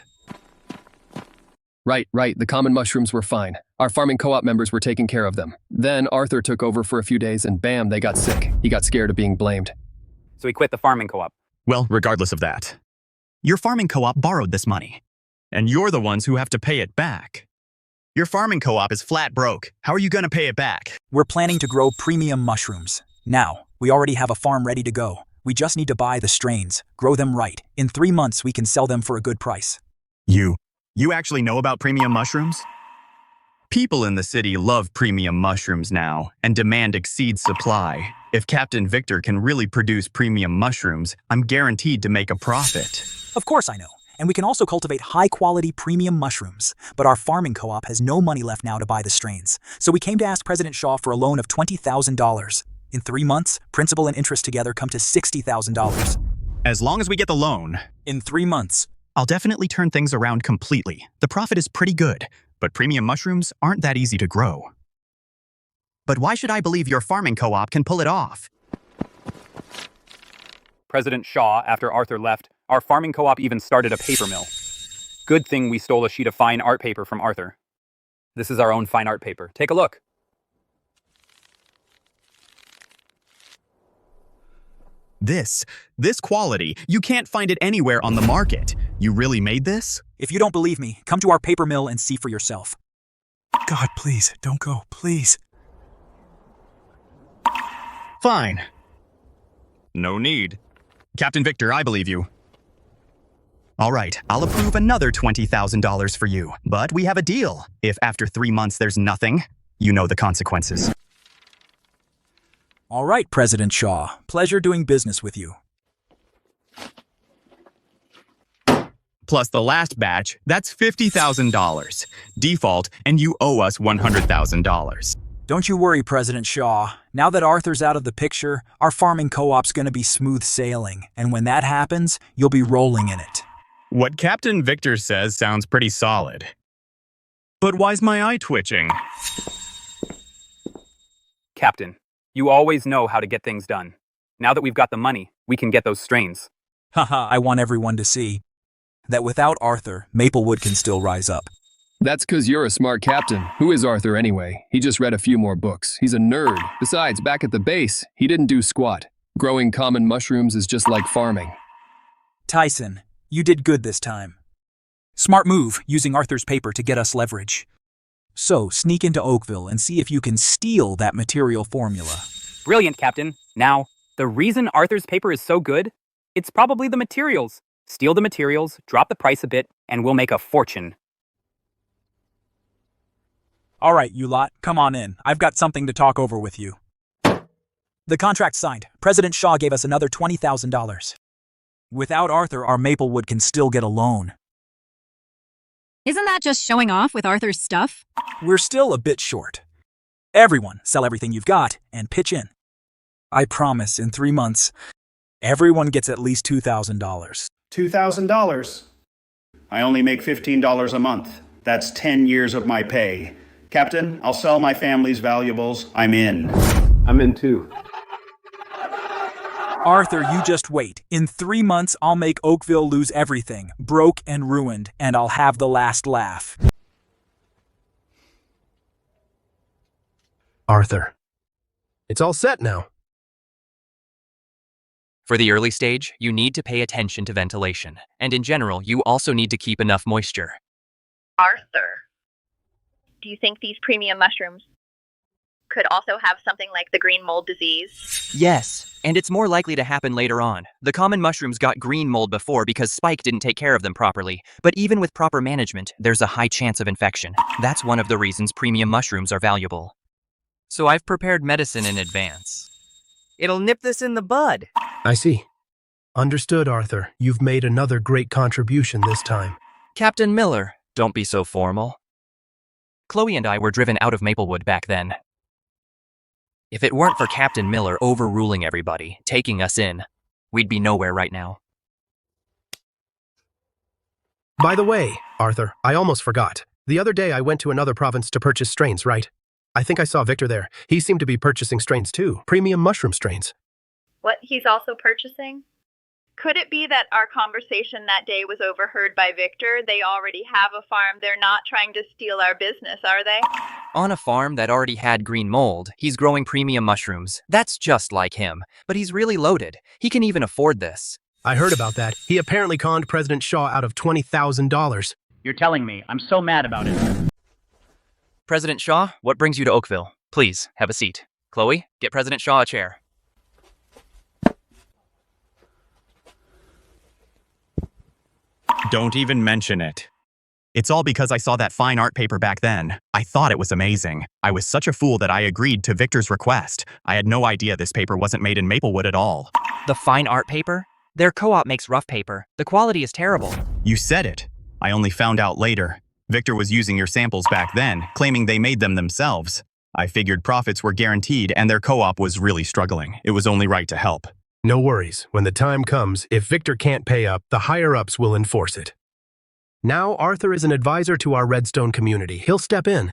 Right. The common mushrooms were fine. Our farming co-op members were taking care of them. Then Arthur took over for a few days and bam, they got sick. He got scared of being blamed. So he quit the farming co-op. Well, regardless of that, your farming co-op borrowed this money, and you're the ones who have to pay it back. Your farming co-op is flat broke. How are you going to pay it back? We're planning to grow premium mushrooms. Now, we already have a farm ready to go. We just need to buy the strains, grow them right. In 3 months, we can sell them for a good price. You actually know about premium mushrooms? People in the city love premium mushrooms now, and demand exceeds supply. If Captain Victor can really produce premium mushrooms, I'm guaranteed to make a profit. Of course I know. And we can also cultivate high-quality premium mushrooms. But our farming co-op has no money left now to buy the strains. So we came to ask President Shaw for a loan of $20,000. In 3 months, principal and interest together come to $60,000. As long as we get the loan. In 3 months. I'll definitely turn things around completely. The profit is pretty good, but premium mushrooms aren't that easy to grow. But why should I believe your farming co-op can pull it off? President Shaw, after Arthur left, our farming co-op even started a paper mill. Good thing we stole a sheet of fine art paper from Arthur. This is our own fine art paper. Take a look. This quality, you can't find it anywhere on the market. You really made this? If you don't believe me, come to our paper mill and see for yourself. God, please, don't go, please. Fine. No need. Captain Victor, I believe you. All right, I'll approve another $20,000 for you. But we have a deal. If after 3 months there's nothing, you know the consequences. All right, President Shaw. Pleasure doing business with you. Plus the last batch, that's $50,000. Default, and you owe us $100,000. Don't you worry, President Shaw. Now that Arthur's out of the picture, our farming co-op's gonna be smooth sailing, and when that happens, you'll be rolling in it. What Captain Victor says sounds pretty solid. But why's my eye twitching? Captain, you always know how to get things done. Now that we've got the money, we can get those strains. Haha, I want everyone to see that without Arthur, Maplewood can still rise up. That's 'cause you're a smart captain. Who is Arthur anyway? He just read a few more books. He's a nerd. Besides, back at the base, he didn't do squat. Growing common mushrooms is just like farming. Tyson, you did good this time. Smart move, using Arthur's paper to get us leverage. So, sneak into Oakville and see if you can steal that material formula. Brilliant, Captain. Now, the reason Arthur's paper is so good, it's probably the materials. Steal the materials, drop the price a bit, and we'll make a fortune. All right, you lot, come on in. I've got something to talk over with you. The contract's signed. President Shaw gave us another $20,000. Without Arthur, our Maplewood can still get a loan. Isn't that just showing off with Arthur's stuff? We're still a bit short. Everyone, sell everything you've got and pitch in. I promise, in 3 months, everyone gets at least $2,000. $2,000? I only make $15 a month. That's 10 years of my pay. Captain, I'll sell my family's valuables. I'm in. I'm in too. Arthur, you just wait. In 3 months, I'll make Oakville lose everything, broke and ruined, and I'll have the last laugh. Arthur. It's all set now. For the early stage, you need to pay attention to ventilation, and in general, you also need to keep enough moisture. Arthur, do you think these premium mushrooms could also have something like the green mold disease? Yes, and it's more likely to happen later on. The common mushrooms got green mold before because Spike didn't take care of them properly, but even with proper management, there's a high chance of infection. That's one of the reasons premium mushrooms are valuable. So I've prepared medicine in advance. It'll nip this in the bud. I see. Understood, Arthur. You've made another great contribution this time. Captain Miller, don't be so formal. Chloe and I were driven out of Maplewood back then. If it weren't for Captain Miller overruling everybody, taking us in, we'd be nowhere right now. By the way, Arthur, I almost forgot. The other day I went to another province to purchase strains, right? I think I saw Victor there. He seemed to be purchasing strains too. Premium mushroom strains. What he's also purchasing? Could it be that our conversation that day was overheard by Victor? They already have a farm. They're not trying to steal our business, are they? On a farm that already had green mold, he's growing premium mushrooms. That's just like him. But he's really loaded. He can even afford this. I heard about that. He apparently conned President Shaw out of $20,000. You're telling me. I'm so mad about it. President Shaw, what brings you to Oakville? Please, have a seat. Chloe, get President Shaw a chair. Don't even mention it. It's all because I saw that fine art paper back then. I thought it was amazing. I was such a fool that I agreed to Victor's request. I had no idea this paper wasn't made in Maplewood at all. The fine art paper? Their co-op makes rough paper. The quality is terrible. You said it. I only found out later. Victor was using your samples back then, claiming they made them themselves. I figured profits were guaranteed and their co-op was really struggling. It was only right to help. No worries. When the time comes, if Victor can't pay up, the higher-ups will enforce it. Now Arthur is an advisor to our Redstone community. He'll step in.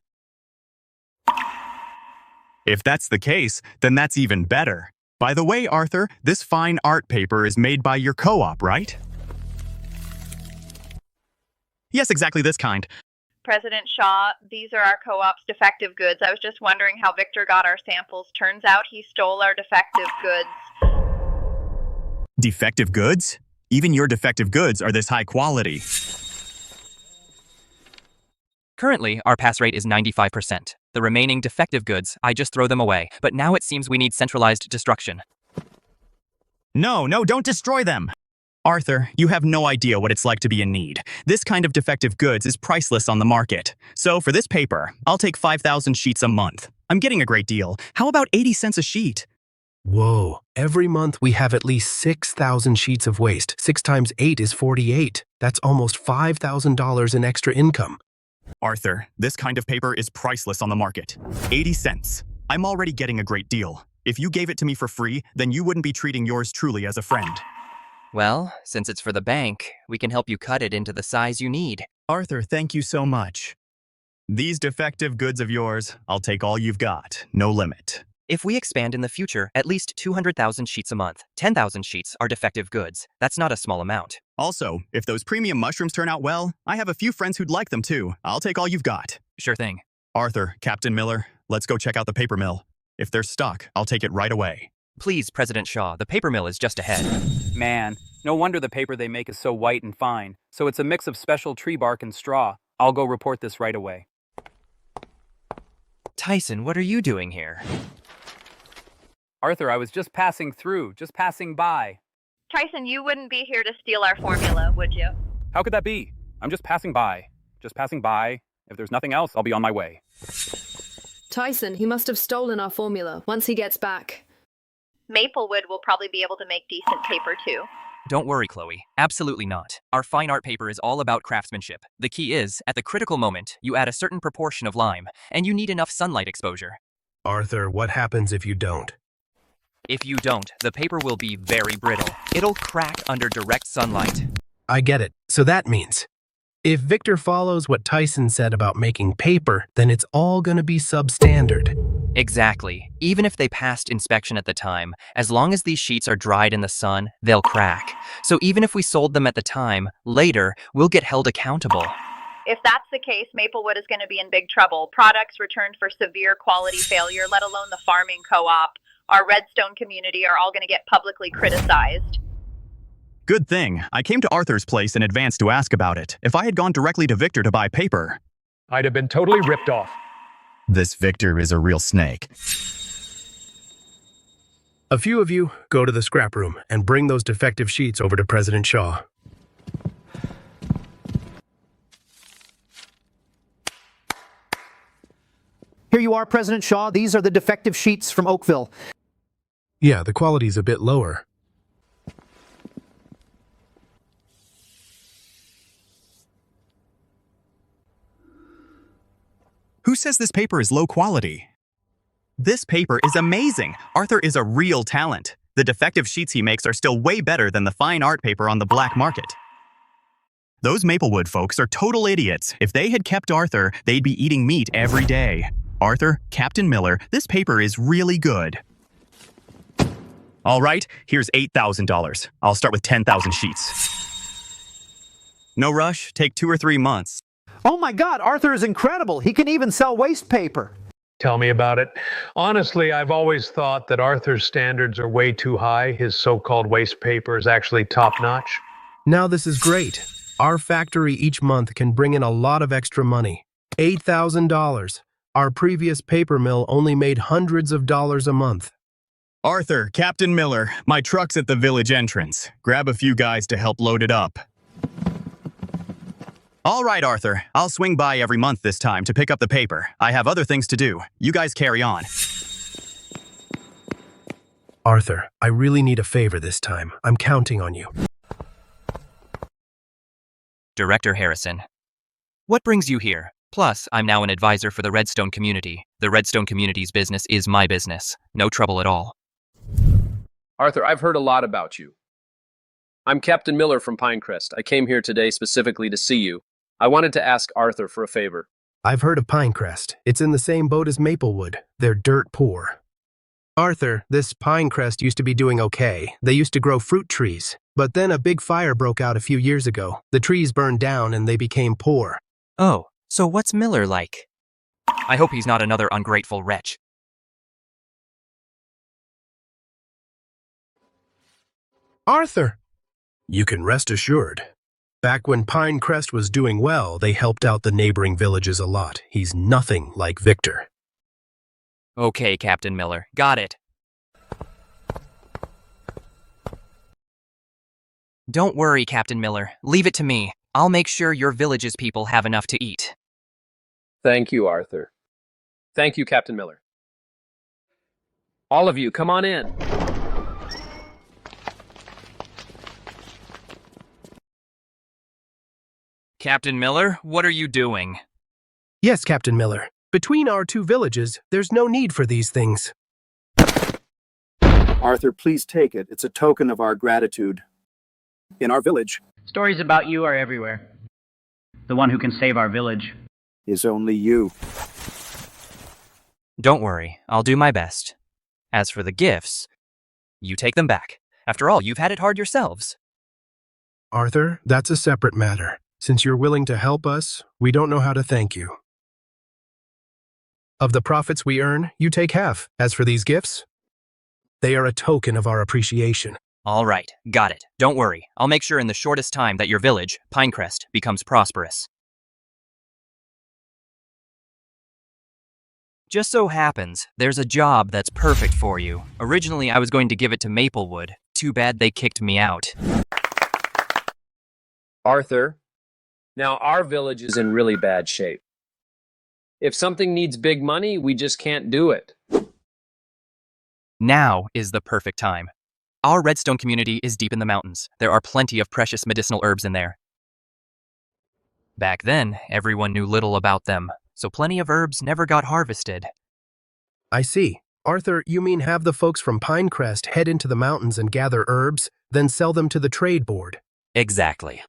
If that's the case, then that's even better. By the way, Arthur, this fine art paper is made by your co-op, right? Yes, exactly this kind. President Shaw, these are our co-op's defective goods. I was just wondering how Victor got our samples. Turns out he stole our defective goods. Defective goods? Even your defective goods are this high quality. Currently, our pass rate is 95%. The remaining defective goods, I just throw them away. But now it seems we need centralized destruction. No, don't destroy them! Arthur, you have no idea what it's like to be in need. This kind of defective goods is priceless on the market. So for this paper, I'll take 5,000 sheets a month. I'm getting a great deal. How about 80 cents a sheet? Whoa, every month we have at least 6,000 sheets of waste. 6 times 8 is 48. That's almost $5,000 in extra income. Arthur, this kind of paper is priceless on the market. 80 cents. I'm already getting a great deal. If you gave it to me for free, then you wouldn't be treating yours truly as a friend. Well, since it's for the bank, we can help you cut it into the size you need. Arthur, thank you so much. These defective goods of yours, I'll take all you've got, no limit. If we expand in the future, at least 200,000 sheets a month. 10,000 sheets are defective goods. That's not a small amount. Also, if those premium mushrooms turn out well, I have a few friends who'd like them too. I'll take all you've got. Sure thing. Arthur, Captain Miller, let's go check out the paper mill. If they're stuck, I'll take it right away. Please, President Shaw, the paper mill is just ahead. Man, no wonder the paper they make is so white and fine. So it's a mix of special tree bark and straw. I'll go report this right away. Tyson, what are you doing here? Arthur, I was just passing through, just passing by. Tyson, you wouldn't be here to steal our formula, would you? How could that be? I'm just passing by. Just passing by. If there's nothing else, I'll be on my way. Tyson, he must have stolen our formula once he gets back. Maplewood will probably be able to make decent paper too. Don't worry, Chloe. Absolutely not. Our fine art paper is all about craftsmanship. The key is, at the critical moment, you add a certain proportion of lime, and you need enough sunlight exposure. Arthur, what happens if you don't? If you don't, the paper will be very brittle. It'll crack under direct sunlight. I get it. So that means, if Victor follows what Tyson said about making paper, then it's all gonna be substandard. Exactly. Even if they passed inspection at the time, as long as these sheets are dried in the sun, they'll crack. So even if we sold them at the time, later, we'll get held accountable. If that's the case, Maplewood is going to be in big trouble. Products returned for severe quality failure, let alone the farming co-op, our Redstone community are all going to get publicly criticized. Good thing. I came to Arthur's place in advance to ask about it. If I had gone directly to Victor to buy paper, I'd have been totally ripped off. This Victor is a real snake. A few of you go to the scrap room and bring those defective sheets over to President Shaw. Here you are, President Shaw. These are the defective sheets from Oakville. Yeah, the quality's a bit lower. Who says this paper is low quality? This paper is amazing. Arthur is a real talent. The defective sheets he makes are still way better than the fine art paper on the black market. Those Maplewood folks are total idiots. If they had kept Arthur, they'd be eating meat every day. Arthur, Captain Miller, this paper is really good. All right, here's $8,000. I'll start with 10,000 sheets. No rush, take 2 or 3 months. Oh my God, Arthur is incredible. He can even sell waste paper. Tell me about it. Honestly, I've always thought that Arthur's standards are way too high. His so-called waste paper is actually top-notch. Now this is great. Our factory each month can bring in a lot of extra money. $8,000. Our previous paper mill only made hundreds of dollars a month. Arthur, Captain Miller, my truck's at the village entrance. Grab a few guys to help load it up. All right, Arthur. I'll swing by every month this time to pick up the paper. I have other things to do. You guys carry on. Arthur, I really need a favor this time. I'm counting on you. Director Harrison. What brings you here? Plus, I'm now an advisor for the Redstone community. The Redstone community's business is my business. No trouble at all. Arthur, I've heard a lot about you. I'm Captain Miller from Pinecrest. I came here today specifically to see you. I wanted to ask Arthur for a favor. I've heard of Pinecrest. It's in the same boat as Maplewood. They're dirt poor. Arthur, this Pinecrest used to be doing okay. They used to grow fruit trees. But then a big fire broke out a few years ago. The trees burned down and they became poor. Oh, so what's Miller like? I hope he's not another ungrateful wretch. Arthur! You can rest assured. Back when Pinecrest was doing well, they helped out the neighboring villages a lot. He's nothing like Victor. Okay, Captain Miller. Got it. Don't worry, Captain Miller. Leave it to me. I'll make sure your village's people have enough to eat. Thank you, Arthur. Thank you, Captain Miller. All of you, come on in. Captain Miller, what are you doing? Yes, Captain Miller. Between our two villages, there's no need for these things. Arthur, please take it. It's a token of our gratitude. In our village Stories about you are everywhere. The one who can save our village is only you. Don't worry, I'll do my best. As for the gifts, you take them back. After all, you've had it hard yourselves. Arthur, that's a separate matter. Since you're willing to help us, we don't know how to thank you. Of the profits we earn, you take half. As for these gifts, they are a token of our appreciation. All right, got it. Don't worry. I'll make sure in the shortest time that your village, Pinecrest, becomes prosperous. Just so happens, there's a job that's perfect for you. Originally, I was going to give it to Maplewood. Too bad they kicked me out. Arthur, now our village is in really bad shape. If something needs big money, we just can't do it. Now is the perfect time. Our redstone community is deep in the mountains. There are plenty of precious medicinal herbs in there. Back then, everyone knew little about them, so plenty of herbs never got harvested. I see. Arthur, you mean have the folks from Pinecrest head into the mountains and gather herbs, then sell them to the trade board? Exactly.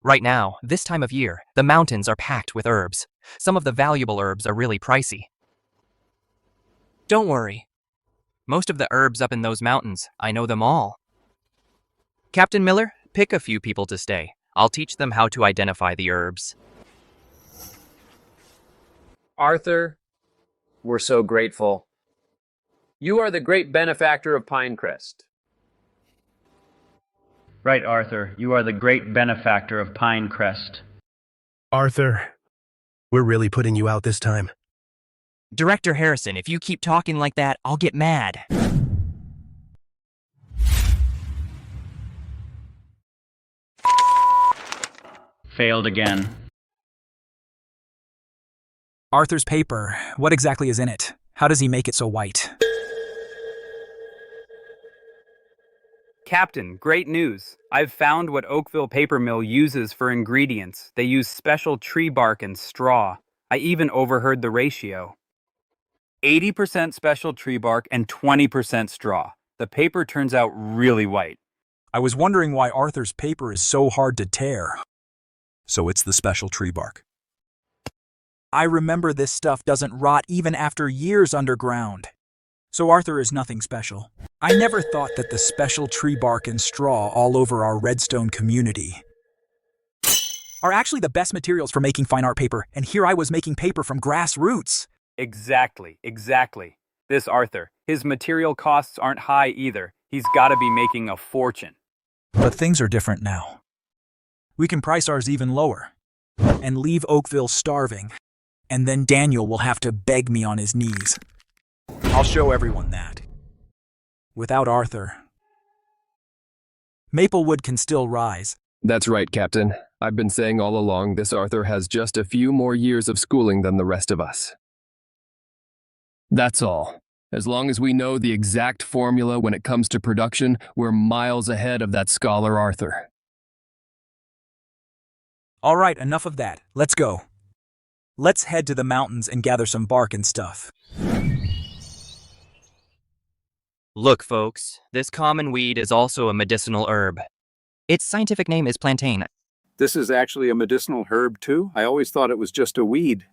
Right now, this time of year, the mountains are packed with herbs. Some of the valuable herbs are really pricey. Don't worry. Most of the herbs up in those mountains, I know them all. Captain Miller, pick a few people to stay. I'll teach them how to identify the herbs. Arthur, we're so grateful. You are the great benefactor of Pinecrest. Right, Arthur. You are the great benefactor of Pinecrest. Arthur, we're really putting you out this time. Director Harrison, if you keep talking like that, I'll get mad. Failed again. Arthur's paper. What exactly is in it? How does he make it so white? Captain, great news. I've found what Oakville Paper Mill uses for ingredients. They use special tree bark and straw. I even overheard the ratio. 80% special tree bark and 20% straw. The paper turns out really white. I was wondering why Arthur's paper is so hard to tear. So it's the special tree bark. I remember this stuff doesn't rot even after years underground. So Arthur is nothing special. I never thought that the special tree bark and straw all over our redstone community are actually the best materials for making fine art paper, and here I was making paper from grass roots. Exactly. This Arthur, his material costs aren't high either. He's gotta be making a fortune. But things are different now. We can price ours even lower and leave Oakville starving, and then Daniel will have to beg me on his knees. I'll show everyone that. Without Arthur, Maplewood can still rise. That's right, Captain. I've been saying all along this Arthur has just a few more years of schooling than the rest of us. That's all. As long as we know the exact formula when it comes to production, we're miles ahead of that scholar Arthur. All right, enough of that. Let's go. Let's head to the mountains and gather some bark and stuff. Look, folks, this common weed is also a medicinal herb. Its scientific name is plantain. This is actually a medicinal herb, too? I always thought it was just a weed.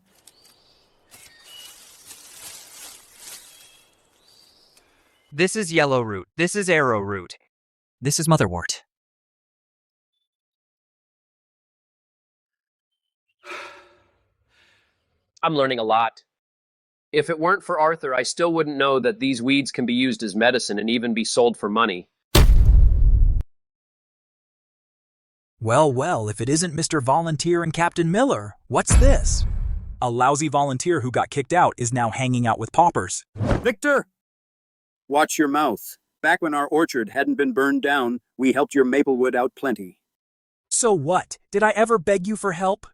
This is yellow root. This is arrowroot. This is motherwort. I'm learning a lot. If it weren't for Arthur, I still wouldn't know that these weeds can be used as medicine and even be sold for money. Well, if it isn't Mr. Volunteer and Captain Miller, what's this? A lousy volunteer who got kicked out is now hanging out with paupers. Victor! Watch your mouth. Back when our orchard hadn't been burned down, we helped your Maplewood out plenty. So what? Did I ever beg you for help?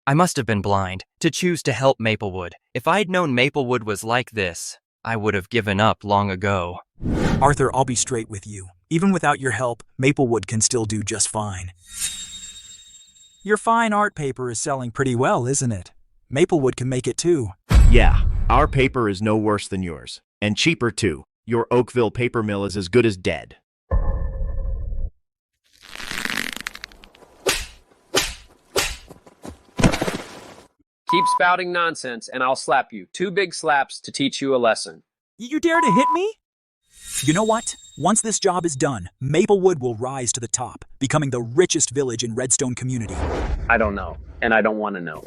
I must have been blind to choose to help Maplewood. If I'd known Maplewood was like this, I would have given up long ago. Arthur, I'll be straight with you. Even without your help, Maplewood can still do just fine. your fine art paper is selling pretty well, isn't it? Maplewood can make it too. Yeah, our paper is no worse than yours. And cheaper too. Your Oakville paper mill is as good as dead. Keep spouting nonsense and I'll slap you. 2 big slaps to teach you a lesson. You dare to hit me? You know what? Once this job is done, Maplewood will rise to the top, becoming the richest village in Redstone community. I don't know, and I don't want to know.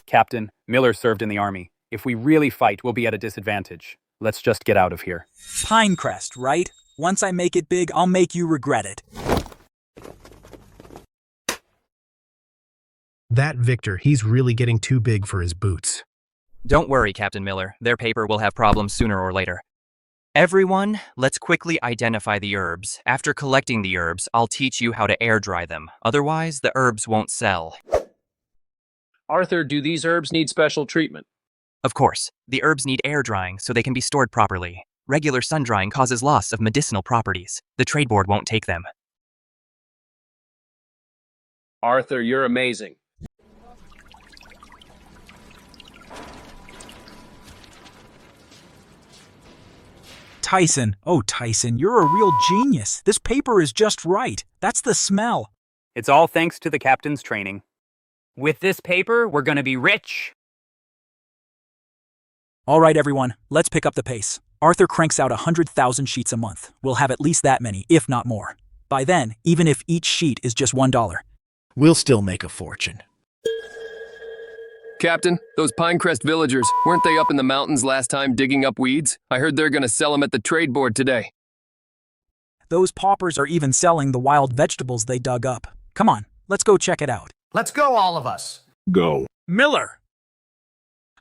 Captain, Miller served in the army. If we really fight, we'll be at a disadvantage. Let's just get out of here. Pinecrest, right? Once I make it big, I'll make you regret it. That Victor, he's really getting too big for his boots. Don't worry, Captain Miller. Their paper will have problems sooner or later. Everyone, let's quickly identify the herbs. After collecting the herbs, I'll teach you how to air dry them. Otherwise, the herbs won't sell. Arthur, do these herbs need special treatment? Of course, the herbs need air drying so they can be stored properly. Regular sun drying causes loss of medicinal properties. The trade board won't take them. Arthur, you're amazing. Tyson, oh Tyson, you're a real genius. This paper is just right. That's the smell. It's all thanks to the captain's training. With this paper, we're gonna be rich. All right, everyone, let's pick up the pace. Arthur cranks out 100,000 sheets a month. We'll have at least that many, if not more. By then, even if each sheet is just $1, we'll still make a fortune. Captain, those Pinecrest villagers, weren't they up in the mountains last time digging up weeds? I heard they're gonna sell them at the trade board today. Those paupers are even selling the wild vegetables they dug up. Come on, let's go check it out. Let's go, all of us. Go. Miller!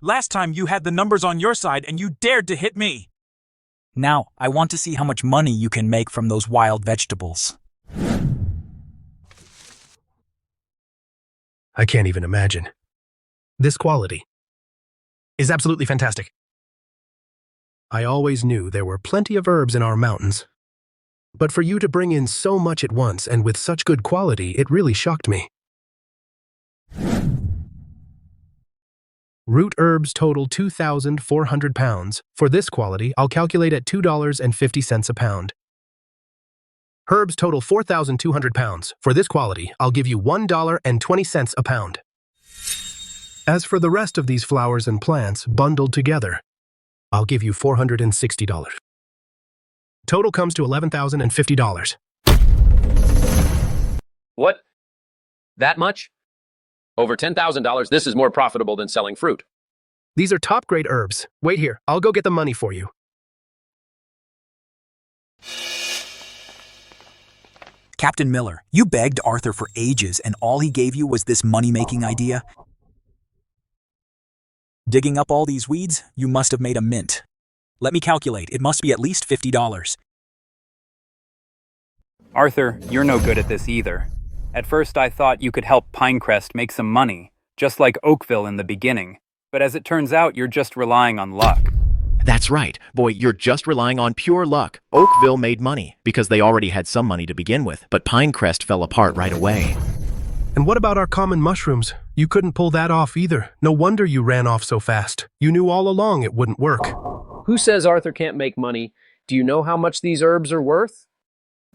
Last time you had the numbers on your side and you dared to hit me. Now, I want to see how much money you can make from those wild vegetables. I can't even imagine. This quality is absolutely fantastic. I always knew there were plenty of herbs in our mountains. But for you to bring in so much at once and with such good quality, it really shocked me. Root herbs total 2,400 pounds. For this quality, I'll calculate at $2.50 a pound. Herbs total 4,200 pounds. For this quality, I'll give you $1.20 a pound. As for the rest of these flowers and plants bundled together, I'll give you $460. Total comes to $11,050. What? That much? Over $10,000, this is more profitable than selling fruit. These are top-grade herbs. Wait here, I'll go get the money for you. Captain Miller, you begged Arthur for ages and all he gave you was this money-making idea? Digging up all these weeds, you must have made a mint. Let me calculate, it must be at least $50. Arthur, you're no good at this either. At first I thought you could help Pinecrest make some money, just like Oakville in the beginning. But as it turns out, you're just relying on luck. That's right. Boy, you're just relying on pure luck. Oakville made money because they already had some money to begin with, but Pinecrest fell apart right away. And what about our common mushrooms? You couldn't pull that off either. No wonder you ran off so fast. You knew all along it wouldn't work. Who says Arthur can't make money? Do you know how much these herbs are worth?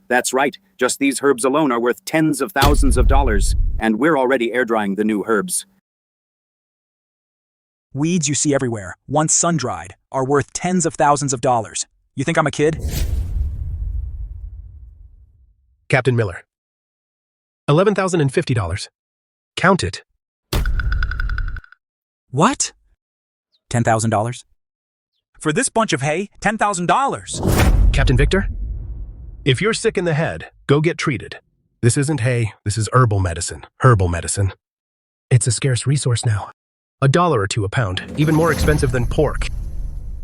That's right. Just these herbs alone are worth tens of thousands of dollars, and we're already air drying the new herbs. Weeds you see everywhere, once sun-dried, are worth tens of thousands of dollars. You think I'm a kid? Captain Miller. $11,050. Count it. What? $10,000? For this bunch of hay, $10,000. Captain Victor? If you're sick in the head, go get treated. This isn't hay, this is herbal medicine. Herbal medicine. It's a scarce resource now. $1 or $2 a pound, even more expensive than pork.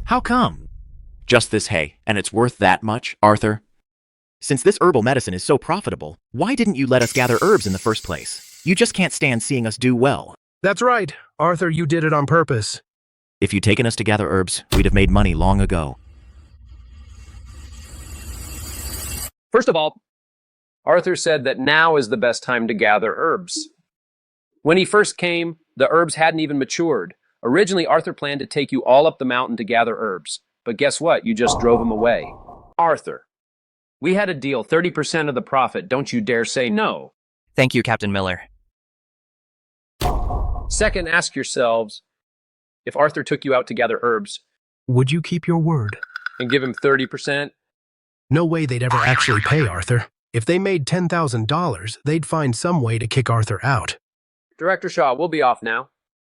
How come? Just this hay, and it's worth that much, Arthur? Since this herbal medicine is so profitable, why didn't you let us gather herbs in the first place? You just can't stand seeing us do well. That's right. Arthur, you did it on purpose. If you'd taken us to gather herbs, we'd have made money long ago. First of all, Arthur said that now is the best time to gather herbs. When he first came, the herbs hadn't even matured. Originally, Arthur planned to take you all up the mountain to gather herbs. But guess what? You just drove him away. Arthur, we had a deal, 30% of the profit. Don't you dare say no. Thank you, Captain Miller. Second, ask yourselves, if Arthur took you out to gather herbs Would you keep your word? and give him 30%, No way they'd ever actually pay Arthur. If they made $10,000, they'd find some way to kick Arthur out. Director Shaw, we'll be off now.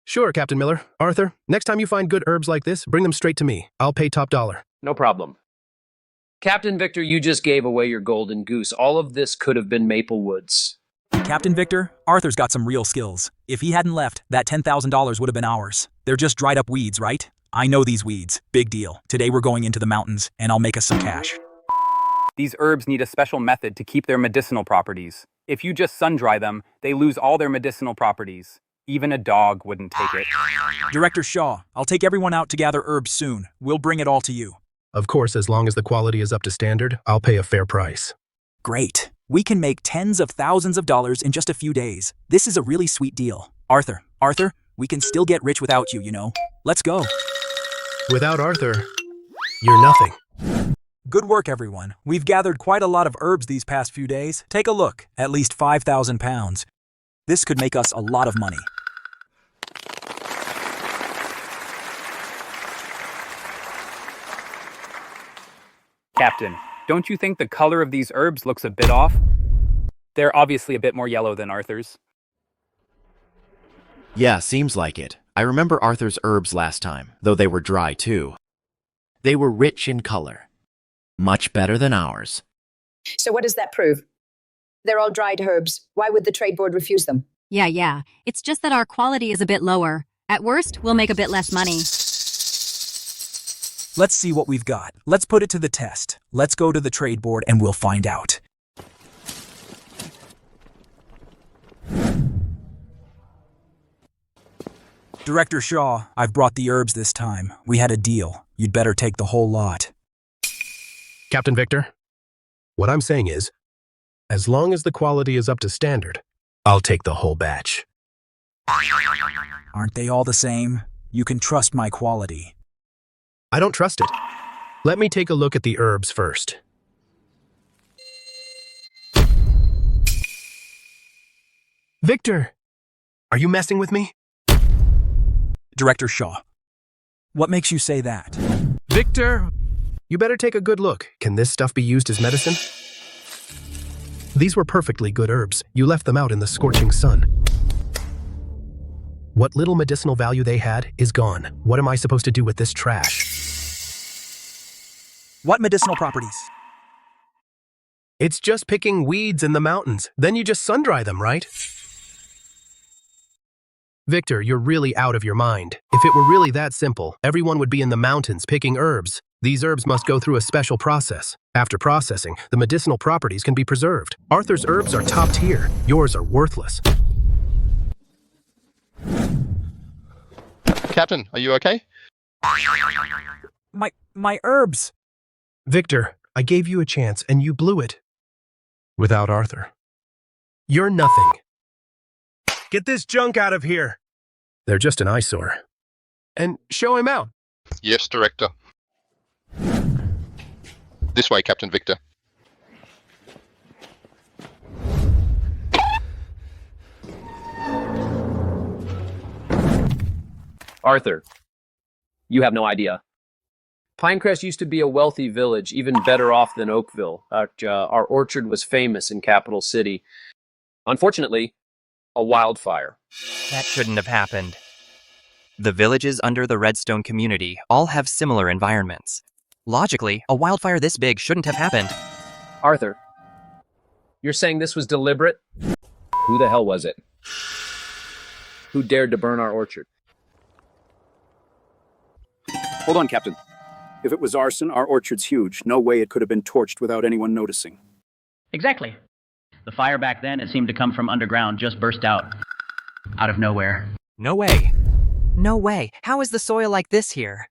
Sure, Captain Miller. Arthur, next time you find good herbs like this, bring them straight to me. I'll pay top dollar. No problem. Captain Victor, you just gave away your golden goose. All of this could have been Maplewoods. Captain Victor, Arthur's got some real skills. If he hadn't left, that $10,000 would have been ours. They're just dried up weeds, right? I know these weeds. Big deal. Today we're going into the mountains, and I'll make us some cash. These herbs need a special method to keep their medicinal properties. If you just sun-dry them, they lose all their medicinal properties. Even a dog wouldn't take it. Director Shaw, I'll take everyone out to gather herbs soon. We'll bring it all to you. Of course, as long as the quality is up to standard, I'll pay a fair price. Great. We can make tens of thousands of dollars in just a few days. This is a really sweet deal. Arthur, we can still get rich without you, you know. Let's go. Without Arthur, you're nothing. Good work, everyone. We've gathered quite a lot of herbs these past few days. Take a look. At least 5,000 pounds. This could make us a lot of money. Captain, don't you think the color of these herbs looks a bit off? They're obviously a bit more yellow than Arthur's. Yeah, seems like it. I remember Arthur's herbs last time, though they were dry too. They were rich in color. Much better than ours. So what does that prove? They're all dried herbs. Why would the trade board refuse them? Yeah. It's just that our quality is a bit lower. At worst, we'll make a bit less money. Let's see what we've got. Let's put it to the test. Let's go to the trade board and we'll find out. Director Shaw, I've brought the herbs this time. We had a deal. You'd better take the whole lot. Captain Victor, what I'm saying is, as long as the quality is up to standard, I'll take the whole batch. Aren't they all the same? You can trust my quality. I don't trust it. Let me take a look at the herbs first. Victor, are you messing with me? Director Shaw, what makes you say that? Victor, you better take a good look. Can this stuff be used as medicine? These were perfectly good herbs. You left them out in the scorching sun. What little medicinal value they had is gone. What am I supposed to do with this trash? What medicinal properties? It's just picking weeds in the mountains. Then you just sun-dry them, right? Victor, you're really out of your mind. If it were really that simple, everyone would be in the mountains picking herbs. These herbs must go through a special process. After processing, the medicinal properties can be preserved. Arthur's herbs are top tier. Yours are worthless. Captain, are you okay? My herbs. Victor, I gave you a chance and you blew it. Without Arthur. You're nothing. Get this junk out of here. They're just an eyesore. And show him out. Yes, Director. This way, Captain Victor. Arthur, you have no idea. Pinecrest used to be a wealthy village, even better off than Oakville. Our orchard was famous in Capital City. Unfortunately, a wildfire. That shouldn't have happened. The villages under the Redstone community all have similar environments. Logically, a wildfire this big shouldn't have happened. Arthur, you're saying this was deliberate? Who the hell was it? Who dared to burn our orchard? Hold on, Captain. If it was arson, our orchard's huge. No way it could have been torched without anyone noticing. Exactly. The fire back then, it seemed to come from underground, just burst out of nowhere. No way. No way. How is the soil like this here?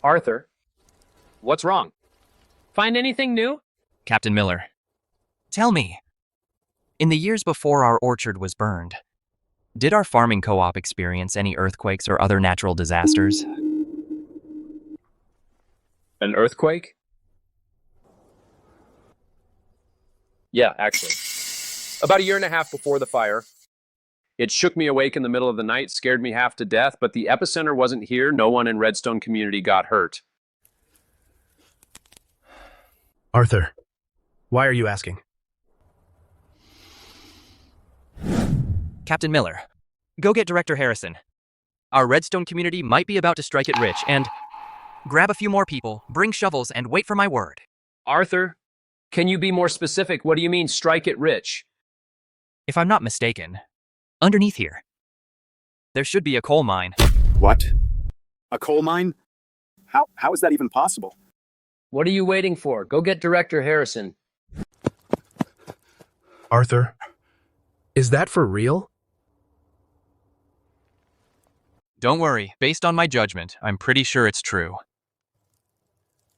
Arthur, what's wrong? Find anything new? Captain Miller, tell me, in the years before our orchard was burned, did our farming co-op experience any earthquakes or other natural disasters? An earthquake? Yeah, actually. About a year and a half before the fire. It shook me awake in the middle of the night, scared me half to death, but the epicenter wasn't here. No one in Redstone community got hurt. Arthur, why are you asking? Captain Miller, go get Director Harrison. Our Redstone community might be about to strike it rich, and grab a few more people, bring shovels, and wait for my word. Arthur, can you be more specific? What do you mean, strike it rich? If I'm not mistaken, underneath here, there should be a coal mine. What? A coal mine? How is that even possible? What are you waiting for? Go get Director Harrison. Arthur, is that for real? Don't worry, based on my judgment, I'm pretty sure it's true.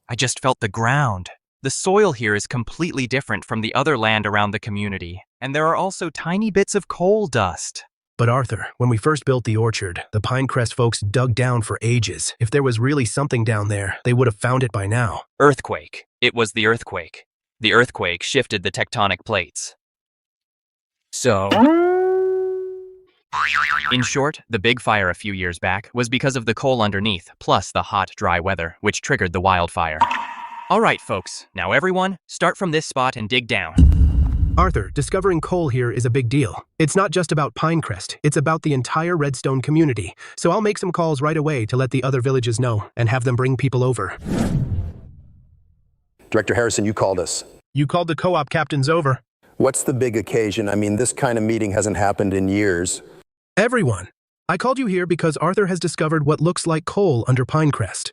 I just felt the ground. The soil here is completely different from the other land around the community, and there are also tiny bits of coal dust. But Arthur, when we first built the orchard, the Pinecrest folks dug down for ages. If there was really something down there, they would have found it by now. Earthquake. It was the earthquake. The earthquake shifted the tectonic plates. So, in short, the big fire a few years back was because of the coal underneath, plus the hot, dry weather, which triggered the wildfire. All right, folks, now everyone, start from this spot and dig down. Arthur, discovering coal here is a big deal. It's not just about Pinecrest, it's about the entire Redstone community. So I'll make some calls right away to let the other villages know and have them bring people over. Director Harrison, you called us. You called the co-op captains over. What's the big occasion? I mean, this kind of meeting hasn't happened in years. Everyone, I called you here because Arthur has discovered what looks like coal under Pinecrest.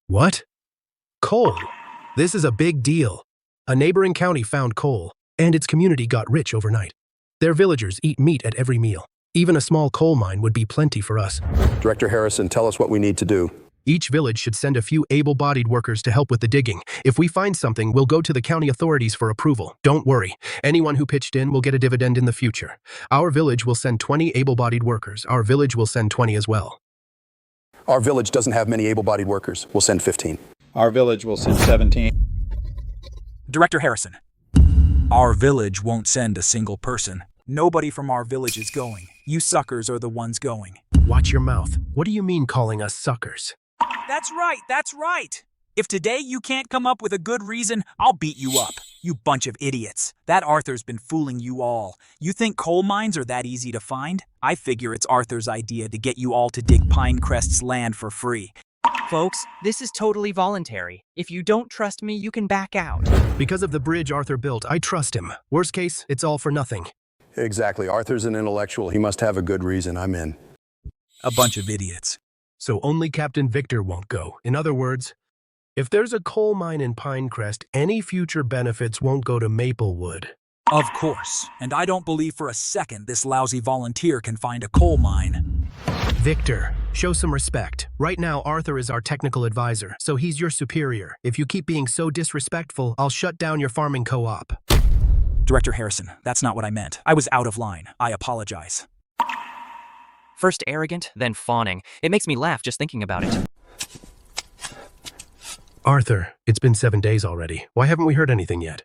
What? Coal? This is a big deal. A neighboring county found coal, and its community got rich overnight. Their villagers eat meat at every meal. Even a small coal mine would be plenty for us. Director Harrison, tell us what we need to do. Each village should send a few able-bodied workers to help with the digging. If we find something, we'll go to the county authorities for approval. Don't worry. Anyone who pitched in will get a dividend in the future. Our village will send 20 able-bodied workers. Our village will send 20 as well. Our village doesn't have many able-bodied workers. We'll send 15. Our village will send 17. Director Harrison, our village won't send a single person. Nobody from our village is going. You suckers are the ones going. Watch your mouth. What do you mean calling us suckers? That's right. If today you can't come up with a good reason, I'll beat you up. You bunch of idiots. That Arthur's been fooling you all. You think coal mines are that easy to find? I figure it's Arthur's idea to get you all to dig Pinecrest's land for free. Folks, this is totally voluntary. If you don't trust me, you can back out. Because of the bridge Arthur built, I trust him. Worst case, it's all for nothing. Exactly. Arthur's an intellectual. He must have a good reason. I'm in. A bunch of idiots. So only Captain Victor won't go. In other words, if there's a coal mine in Pinecrest, any future benefits won't go to Maplewood. Of course. And I don't believe for a second this lousy volunteer can find a coal mine. Victor, show some respect. Right now, Arthur is our technical advisor, so he's your superior. If you keep being so disrespectful, I'll shut down your farming co-op. Director Harrison, that's not what I meant. I was out of line. I apologize. First arrogant, then fawning. It makes me laugh just thinking about it. Arthur, it's been 7 days already. Why haven't we heard anything yet?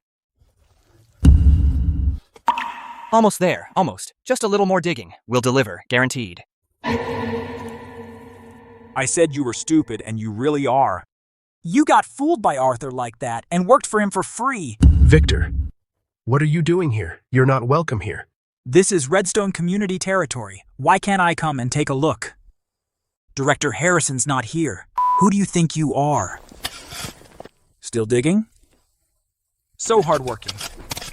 Almost there, almost. Just a little more digging. We'll deliver, guaranteed. I said you were stupid, and you really are. You got fooled by Arthur like that and worked for him for free. Victor, what are you doing here? You're not welcome here. This is Redstone community territory. Why can't I come and take a look? Director Harrison's not here. Who do you think you are? Still digging? So hardworking.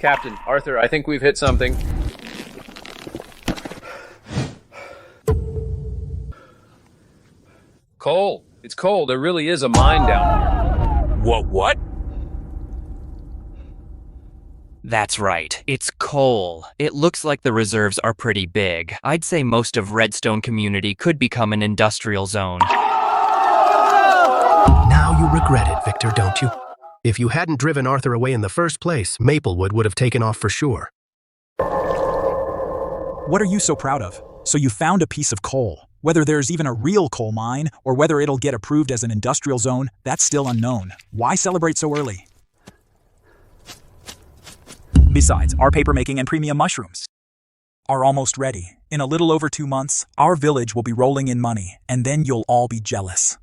Captain, Arthur, I think we've hit something. Coal. It's coal. There really is a mine down here. What? That's right. It's coal. It looks like the reserves are pretty big. I'd say most of Redstone community could become an industrial zone. regret it, Victor, don't you? If you hadn't driven Arthur away in the first place, Maplewood would have taken off for sure. What are you so proud of? So you found a piece of coal. Whether there's even a real coal mine, or whether it'll get approved as an industrial zone, that's still unknown. Why celebrate so early? Besides, our papermaking and premium mushrooms are almost ready. In a little over 2 months, our village will be rolling in money, and then you'll all be jealous.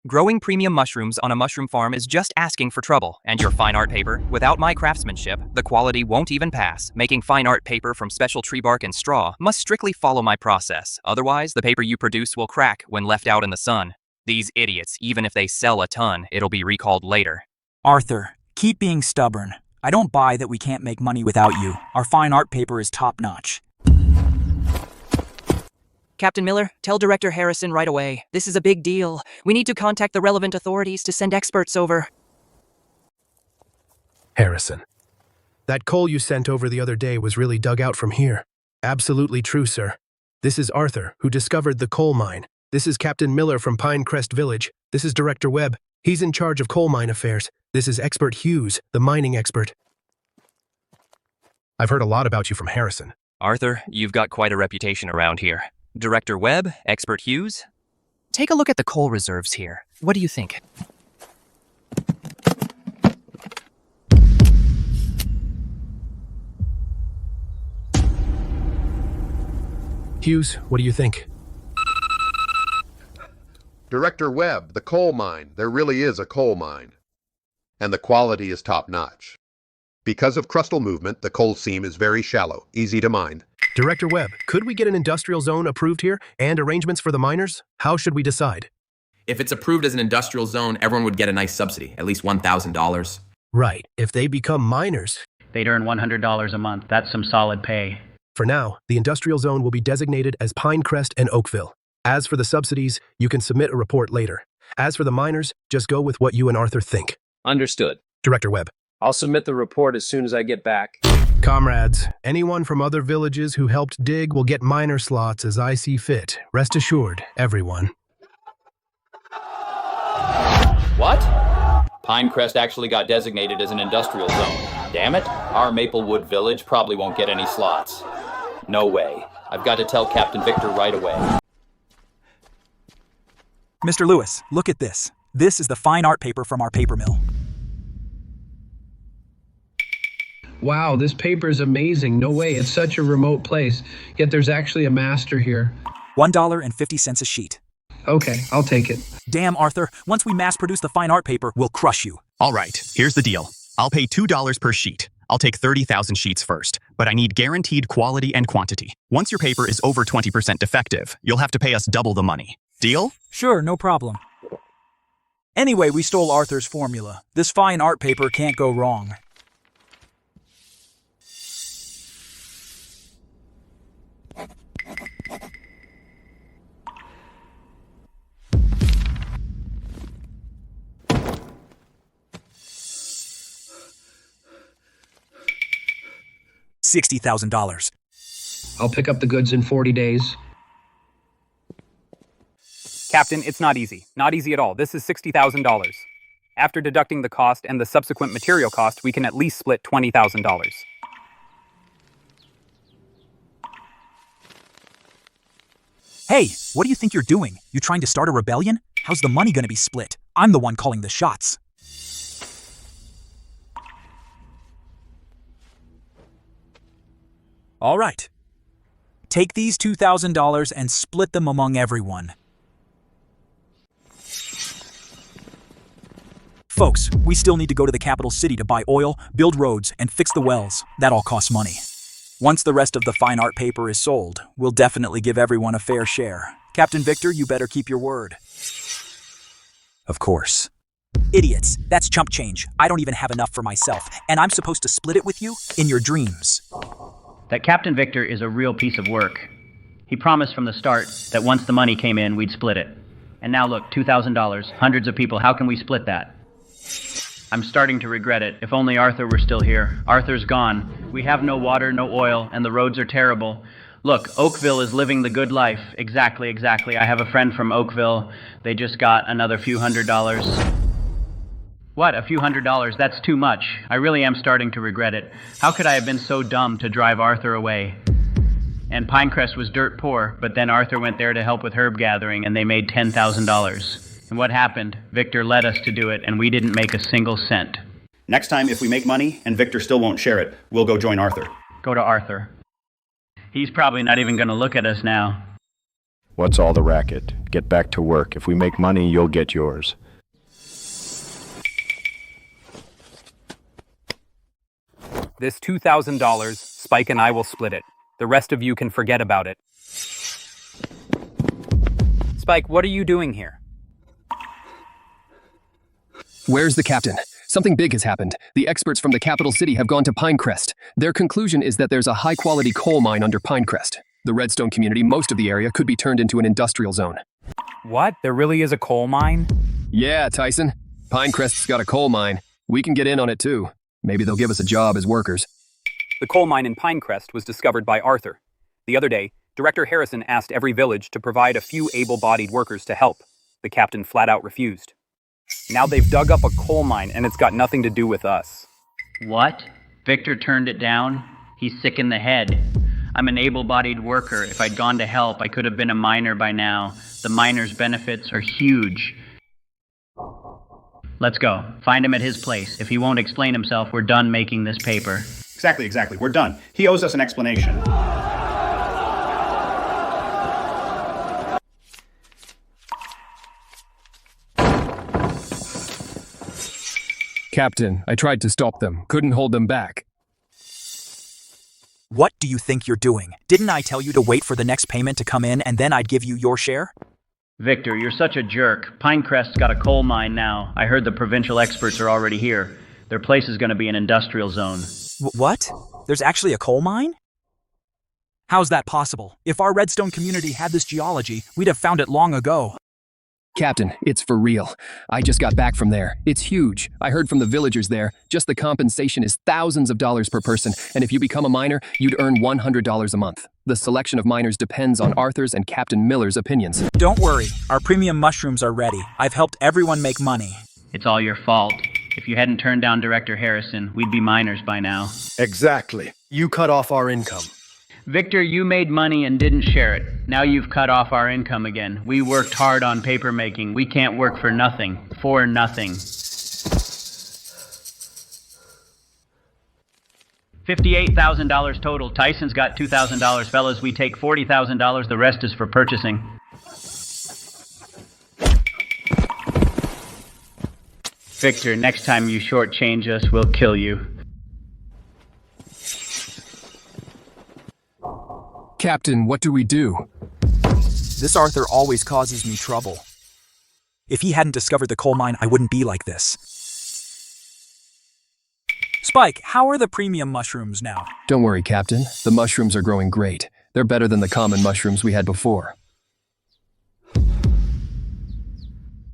Growing premium mushrooms on a mushroom farm is just asking for trouble, and your fine art paper, without my craftsmanship, the quality won't even pass. Making fine art paper from special tree bark and straw must strictly follow my process. Otherwise, the paper you produce will crack when left out in the sun. These idiots, even if they sell a ton, it'll be recalled later. Arthur, keep being stubborn. I don't buy that we can't make money without you. Our fine art paper is top-notch. Captain Miller, tell Director Harrison right away. This is a big deal. We need to contact the relevant authorities to send experts over. Harrison. That coal you sent over the other day was really dug out from here. Absolutely true, sir. This is Arthur, who discovered the coal mine. This is Captain Miller from Pinecrest Village. This is Director Webb. He's in charge of coal mine affairs. This is Expert Hughes, the mining expert. I've heard a lot about you from Harrison. Arthur, you've got quite a reputation around here. Director Webb, Expert Hughes. Take a look at the coal reserves here. What do you think? Hughes, what do you think? Director Webb, the coal mine. There really is a coal mine. And the quality is top-notch. Because of crustal movement, the coal seam is very shallow, easy to mine. Director Webb, could we get an industrial zone approved here and arrangements for the miners? How should we decide? If it's approved as an industrial zone, everyone would get a nice subsidy, at least $1,000. Right. If they become miners, They'd earn $100 a month. That's some solid pay. for now, the industrial zone will be designated as Pinecrest and Oakville. As for the subsidies, you can submit a report later. As for the miners, just go with what you and Arthur think. Understood. Director Webb. I'll submit the report as soon as I get back. Comrades, anyone from other villages who helped dig will get miner slots as I see fit. Rest assured, everyone. What? Pinecrest actually got designated as an industrial zone. Damn it, our Maplewood village probably won't get any slots. No way. I've got to tell Captain Victor right away. Mr. Lewis, look at this. This is the fine art paper from our paper mill. Wow, this paper is amazing. No way, it's such a remote place. Yet there's actually a master here. $1.50 a sheet. Okay, I'll take it. Damn, Arthur, once we mass produce the fine art paper, we'll crush you. All right, here's the deal. I'll pay $2 per sheet. I'll take 30,000 sheets first, but I need guaranteed quality and quantity. Once your paper is over 20% defective, you'll have to pay us double the money. Deal? Sure, no problem. Anyway, we stole Arthur's formula. This fine art paper can't go wrong. $60,000. I'll pick up the goods in 40 days. Captain, it's not easy. Not easy at all. This is $60,000. After deducting the cost and the subsequent material cost, we can at least split $20,000. Hey, what do you think you're doing? You trying to start a rebellion? How's the money gonna be split? I'm the one calling the shots. All right. Take these $2,000 and split them among everyone. Folks, we still need to go to the capital city to buy oil, build roads, and fix the wells. That all costs money. Once the rest of the fine art paper is sold, we'll definitely give everyone a fair share. Captain Victor, you better keep your word. Of course. Idiots, that's chump change. I don't even have enough for myself, and I'm supposed to split it with you? In your dreams. That Captain Victor is a real piece of work. He promised from the start that once the money came in, we'd split it. And now look, $2,000, hundreds of people, how can we split that? I'm starting to regret it. If only Arthur were still here. Arthur's gone. We have no water, no oil, and the roads are terrible. Look, Oakville is living the good life. Exactly. I have a friend from Oakville. They just got another few $100s. What, a few $100s? That's too much. I really am starting to regret it. How could I have been so dumb to drive Arthur away? And Pinecrest was dirt poor, but then Arthur went there to help with herb gathering, and they made $10,000. And what happened? Victor led us to do it, and we didn't make a single cent. Next time, if we make money and Victor still won't share it, we'll go join Arthur. Go to Arthur. He's probably not even going to look at us now. What's all the racket? Get back to work. If we make money, you'll get yours. This $2,000, Spike and I will split it. The rest of you can forget about it. Spike, what are you doing here? Where's the captain? Something big has happened. The experts from the capital city have gone to Pinecrest. Their conclusion is that there's a high-quality coal mine under Pinecrest. The Redstone community, most of the area, could be turned into an industrial zone. What? There really is a coal mine? Yeah, Tyson. Pinecrest's got a coal mine. We can get in on it too. Maybe they'll give us a job as workers. The coal mine in Pinecrest was discovered by Arthur. The other day, Director Harrison asked every village to provide a few able-bodied workers to help. The captain flat out refused. Now they've dug up a coal mine and it's got nothing to do with us. What? Victor turned it down? He's sick in the head. I'm an able-bodied worker. If I'd gone to help, I could have been a miner by now. The miner's benefits are huge. Let's go. Find him at his place. If he won't explain himself, we're done making this paper. Exactly. We're done. He owes us an explanation. Captain, I tried to stop them. Couldn't hold them back. What do you think you're doing? Didn't I tell you to wait for the next payment to come in and then I'd give you your share? Victor, you're such a jerk. Pinecrest's got a coal mine now. I heard the provincial experts are already here. Their place is going to be an industrial zone. What? There's actually a coal mine? How's that possible? If our Redstone community had this geology, we'd have found it long ago. Captain, it's for real. I just got back from there. It's huge. I heard from the villagers there. Just the compensation is thousands of dollars per person, and if you become a miner, you'd earn $100 a month. The selection of miners depends on Arthur's and Captain Miller's opinions. Don't worry, our premium mushrooms are ready. I've helped everyone make money. It's all your fault. If you hadn't turned down Director Harrison, we'd be miners by now. Exactly. You cut off our income. Victor, you made money and didn't share it. Now you've cut off our income again. We worked hard on paper making. We can't work for nothing. For nothing. $58,000 total. Tyson's got $2,000. Fellas, we take $40,000. The rest is for purchasing. Victor, next time you shortchange us, we'll kill you. Captain, what do we do? This Arthur always causes me trouble. If he hadn't discovered the coal mine, I wouldn't be like this. Spike, how are the premium mushrooms now? Don't worry, Captain. The mushrooms are growing great. They're better than the common mushrooms we had before.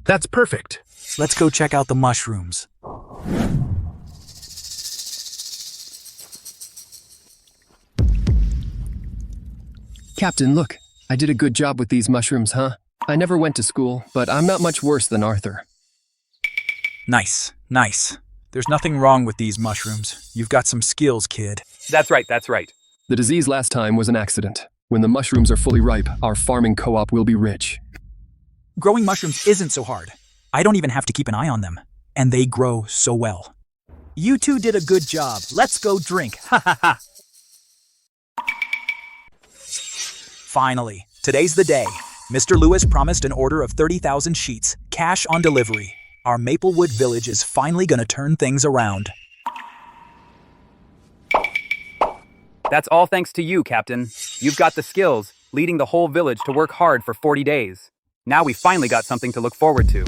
That's perfect. Let's go check out the mushrooms. Captain, look. I did a good job with these mushrooms, huh? I never went to school, but I'm not much worse than Arthur. Nice. There's nothing wrong with these mushrooms. You've got some skills, kid. That's right. The disease last time was an accident. When the mushrooms are fully ripe, our farming co-op will be rich. Growing mushrooms isn't so hard. I don't even have to keep an eye on them. And they grow so well. You two did a good job. Let's go drink. Ha ha ha. Finally, today's the day. Mr. Lewis promised an order of 30,000 sheets, cash on delivery. Our Maplewood village is finally gonna turn things around. That's all thanks to you, Captain. You've got the skills, leading the whole village to work hard for 40 days. Now we finally got something to look forward to.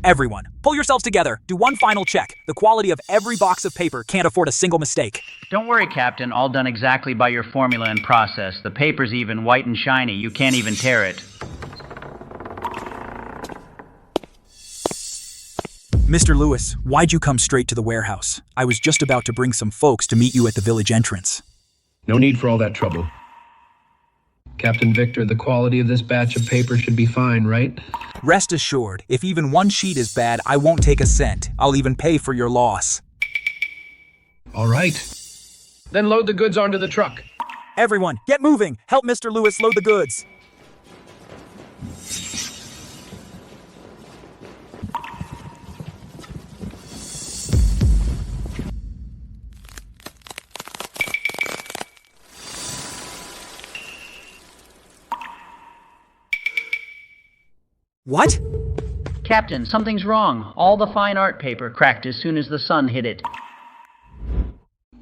Everyone, pull yourselves together. Do one final check. The quality of every box of paper can't afford a single mistake. Don't worry, Captain. All done exactly by your formula and process. The paper's even white and shiny. You can't even tear it. Mr. Lewis, why'd you come straight to the warehouse? I was just about to bring some folks to meet you at the village entrance. No need for all that trouble. Captain Victor, the quality of this batch of paper should be fine, right? Rest assured, if even one sheet is bad, I won't take a cent. I'll even pay for your loss. All right. Then load the goods onto the truck. Everyone, get moving! Help Mr. Lewis load the goods! What? Captain, something's wrong. All the fine art paper cracked as soon as the sun hit it.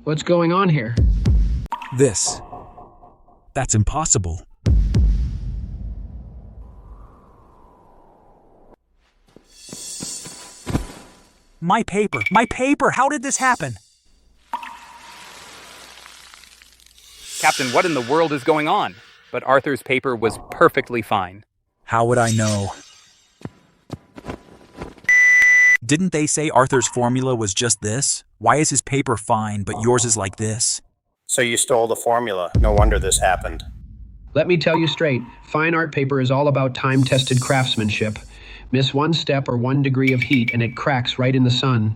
What's going on here? This. That's impossible. My paper! My paper! How did this happen? Captain, what in the world is going on? But Arthur's paper was perfectly fine. How would I know? Didn't they say Arthur's formula was just this? Why is his paper fine, but yours is like this? So you stole the formula. No wonder this happened. Let me tell you straight, fine art paper is all about time-tested craftsmanship. Miss one step or 1 degree of heat and it cracks right in the sun.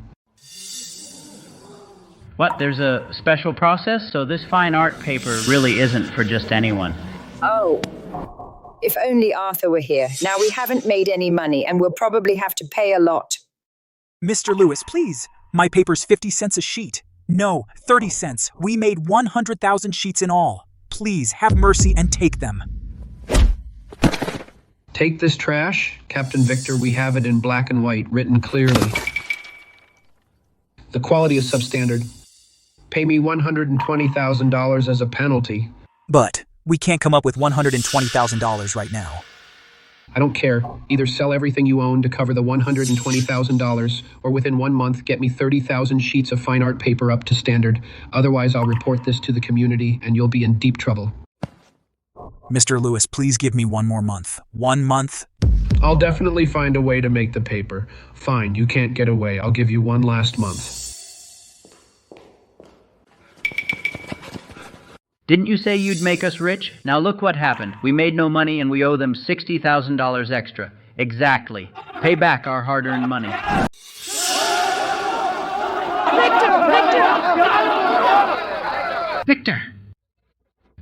What, there's a special process? So this fine art paper really isn't for just anyone. Oh. If only Arthur were here. Now we haven't made any money and we'll probably have to pay a lot. Mr. Lewis, please. My paper's 50 cents a sheet. No, 30 cents. We made 100,000 sheets in all. Please, have mercy and take them. Take this trash. Captain Victor, we have it in black and white, written clearly. The quality is substandard. Pay me $120,000 as a penalty. But we can't come up with $120,000 right now. I don't care. Either sell everything you own to cover the $120,000, or within 1 month get me 30,000 sheets of fine art paper up to standard. Otherwise, I'll report this to the community and you'll be in deep trouble. Mr. Lewis, please give me 1 more month. 1 month? I'll definitely find a way to make the paper. Fine, you can't get away. I'll give you 1 last month. Didn't you say you'd make us rich? Now look what happened. We made no money and we owe them $60,000 extra. Exactly. Pay back our hard-earned money. Victor!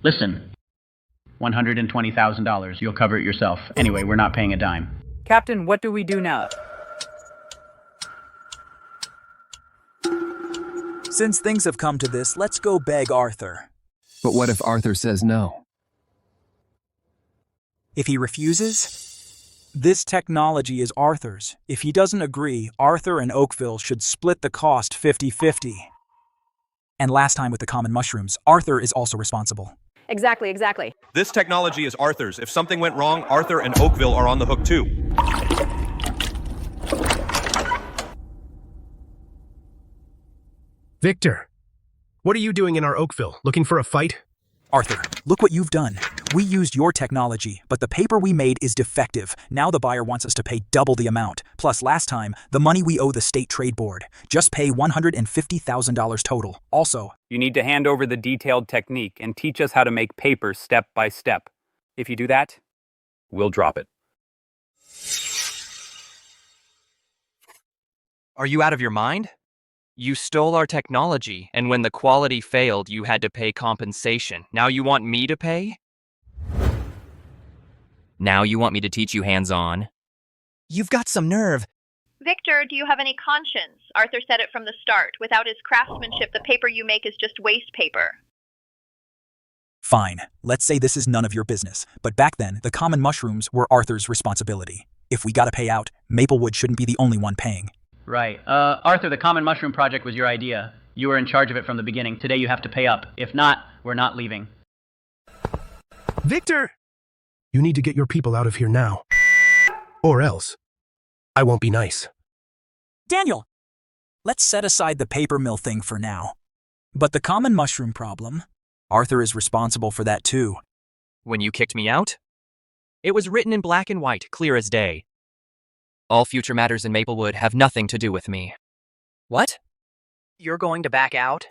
Listen. $120,000. You'll cover it yourself. Anyway, we're not paying a dime. Captain, what do we do now? Since things have come to this, let's go beg Arthur. But what if Arthur says no? If he refuses, this technology is Arthur's. If he doesn't agree, Arthur and Oakville should split the cost 50-50. And last time with the common mushrooms, Arthur is also responsible. Exactly. This technology is Arthur's. If something went wrong, Arthur and Oakville are on the hook too. Victor, what are you doing in our Oakville? Looking for a fight? Arthur, look what you've done. We used your technology, but the paper we made is defective. Now the buyer wants us to pay double the amount. Plus, last time, the money we owe the State Trade Board. Just pay $150,000 total. Also, you need to hand over the detailed technique and teach us how to make paper step by step. If you do that, we'll drop it. Are you out of your mind? You stole our technology, and when the quality failed, you had to pay compensation. Now you want me to pay? Now you want me to teach you hands-on? You've got some nerve. Victor, do you have any conscience? Arthur said it from the start. Without his craftsmanship, the paper you make is just waste paper. Fine. Let's say this is none of your business. But back then, the common mushrooms were Arthur's responsibility. If we gotta pay out, Maplewood shouldn't be the only one paying. Right. Arthur, the Common Mushroom Project was your idea. You were in charge of it from the beginning. Today you have to pay up. If not, we're not leaving. Victor! You need to get your people out of here now. Or else, I won't be nice. Daniel! Let's set aside the paper mill thing for now. But the common mushroom problem, Arthur is responsible for that too. When you kicked me out? It was written in black and white, clear as day. All future matters in Maplewood have nothing to do with me. What? You're going to back out?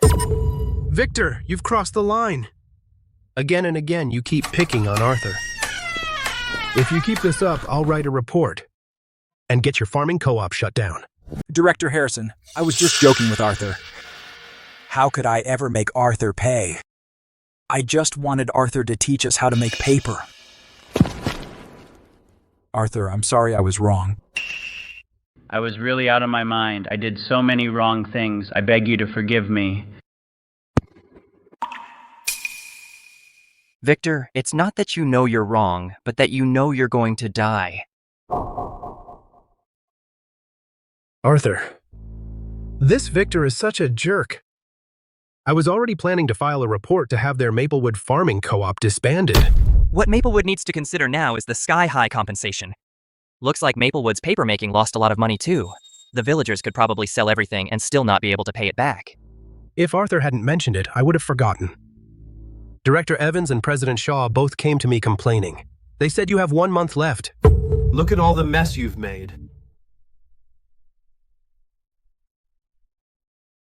Victor, you've crossed the line. Again and again, you keep picking on Arthur. If you keep this up, I'll write a report and get your farming co-op shut down. Director Harrison, I was just joking with Arthur. How could I ever make Arthur pay? I just wanted Arthur to teach us how to make paper. Arthur, I'm sorry I was wrong. I was really out of my mind. I did so many wrong things. I beg you to forgive me. Victor, it's not that you know you're wrong, but that you know you're going to die. Arthur, this Victor is such a jerk. I was already planning to file a report to have their Maplewood farming co-op disbanded. What Maplewood needs to consider now is the sky-high compensation. Looks like Maplewood's papermaking lost a lot of money too. The villagers could probably sell everything and still not be able to pay it back. If Arthur hadn't mentioned it, I would have forgotten. Director Evans and President Shaw both came to me complaining. They said you have 1 month left. Look at all the mess you've made.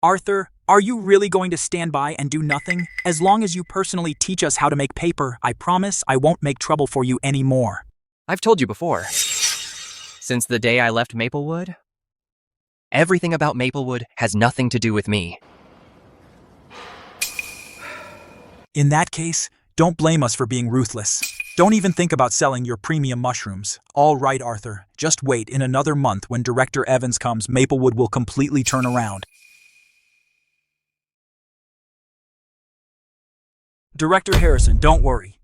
Arthur, are you really going to stand by and do nothing? As long as you personally teach us how to make paper, I promise I won't make trouble for you anymore. I've told you before. Since the day I left Maplewood, everything about Maplewood has nothing to do with me. In that case, don't blame us for being ruthless. Don't even think about selling your premium mushrooms. All right, Arthur, just wait. In another month when Director Evans comes, Maplewood will completely turn around. Director Harrison, don't worry.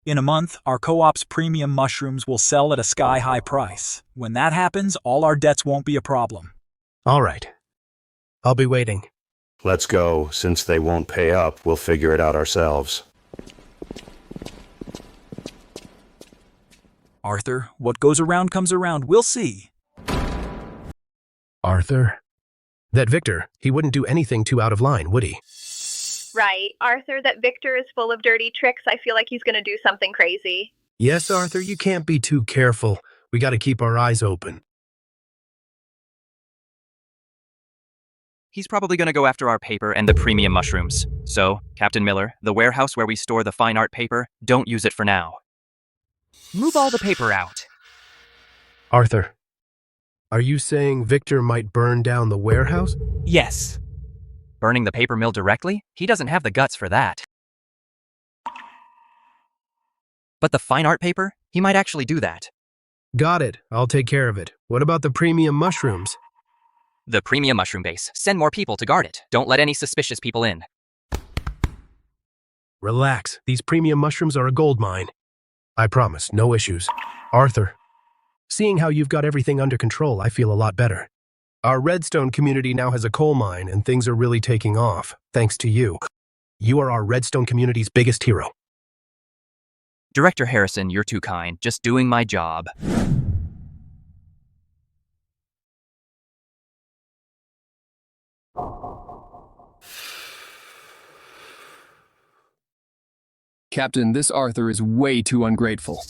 In a month, our co-op's premium mushrooms will sell at a sky-high price. When that happens, all our debts won't be a problem. All right. I'll be waiting. Let's go. Since they won't pay up, we'll figure it out ourselves. Arthur, what goes around comes around. We'll see. Arthur? That Victor, he wouldn't do anything too out of line, would he? Right. Arthur, that Victor is full of dirty tricks. I feel like he's going to do something crazy. Yes, Arthur, you can't be too careful. We got to keep our eyes open. He's probably going to go after our paper and the premium mushrooms. So, Captain Miller, the warehouse where we store the fine art paper, don't use it for now. Move all the paper out. Arthur, are you saying Victor might burn down the warehouse? Yes. Burning the paper mill directly? He doesn't have the guts for that. But the fine art paper? He might actually do that. Got it. I'll take care of it. What about the premium mushrooms? The premium mushroom base. Send more people to guard it. Don't let any suspicious people in. Relax. These premium mushrooms are a gold mine. I promise, no issues. Arthur, seeing how you've got everything under control, I feel a lot better. Our Redstone community now has a coal mine, and things are really taking off, thanks to you. You are our Redstone community's biggest hero. Director Harrison, you're too kind. Just doing my job. Captain, this Arthur is way too ungrateful.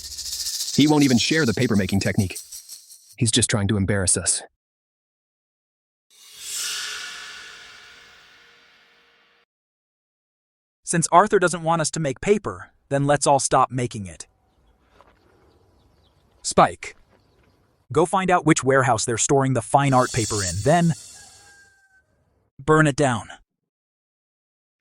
He won't even share the papermaking technique. He's just trying to embarrass us. Since Arthur doesn't want us to make paper, then let's all stop making it. Spike, go find out which warehouse they're storing the fine art paper in, then burn it down.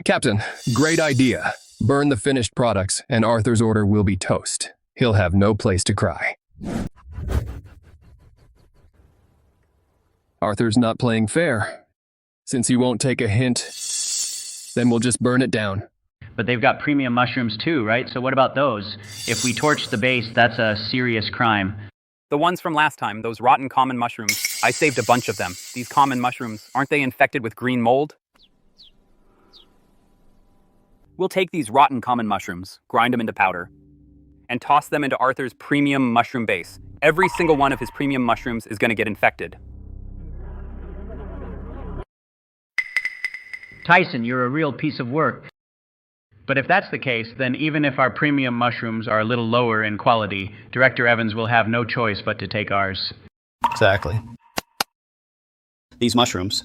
Captain, great idea. Burn the finished products, and Arthur's order will be toast. He'll have no place to cry. Arthur's not playing fair. Since he won't take a hint, then we'll just burn it down. But they've got premium mushrooms too, right? So what about those? If we torch the base, that's a serious crime. The ones from last time, those rotten common mushrooms, I saved a bunch of them. These common mushrooms, aren't they infected with green mold? We'll take these rotten common mushrooms, grind them into powder, and toss them into Arthur's premium mushroom base. Every single one of his premium mushrooms is going to get infected. Tyson, you're a real piece of work. But if that's the case, then even if our premium mushrooms are a little lower in quality, Director Evans will have no choice but to take ours. Exactly. These mushrooms,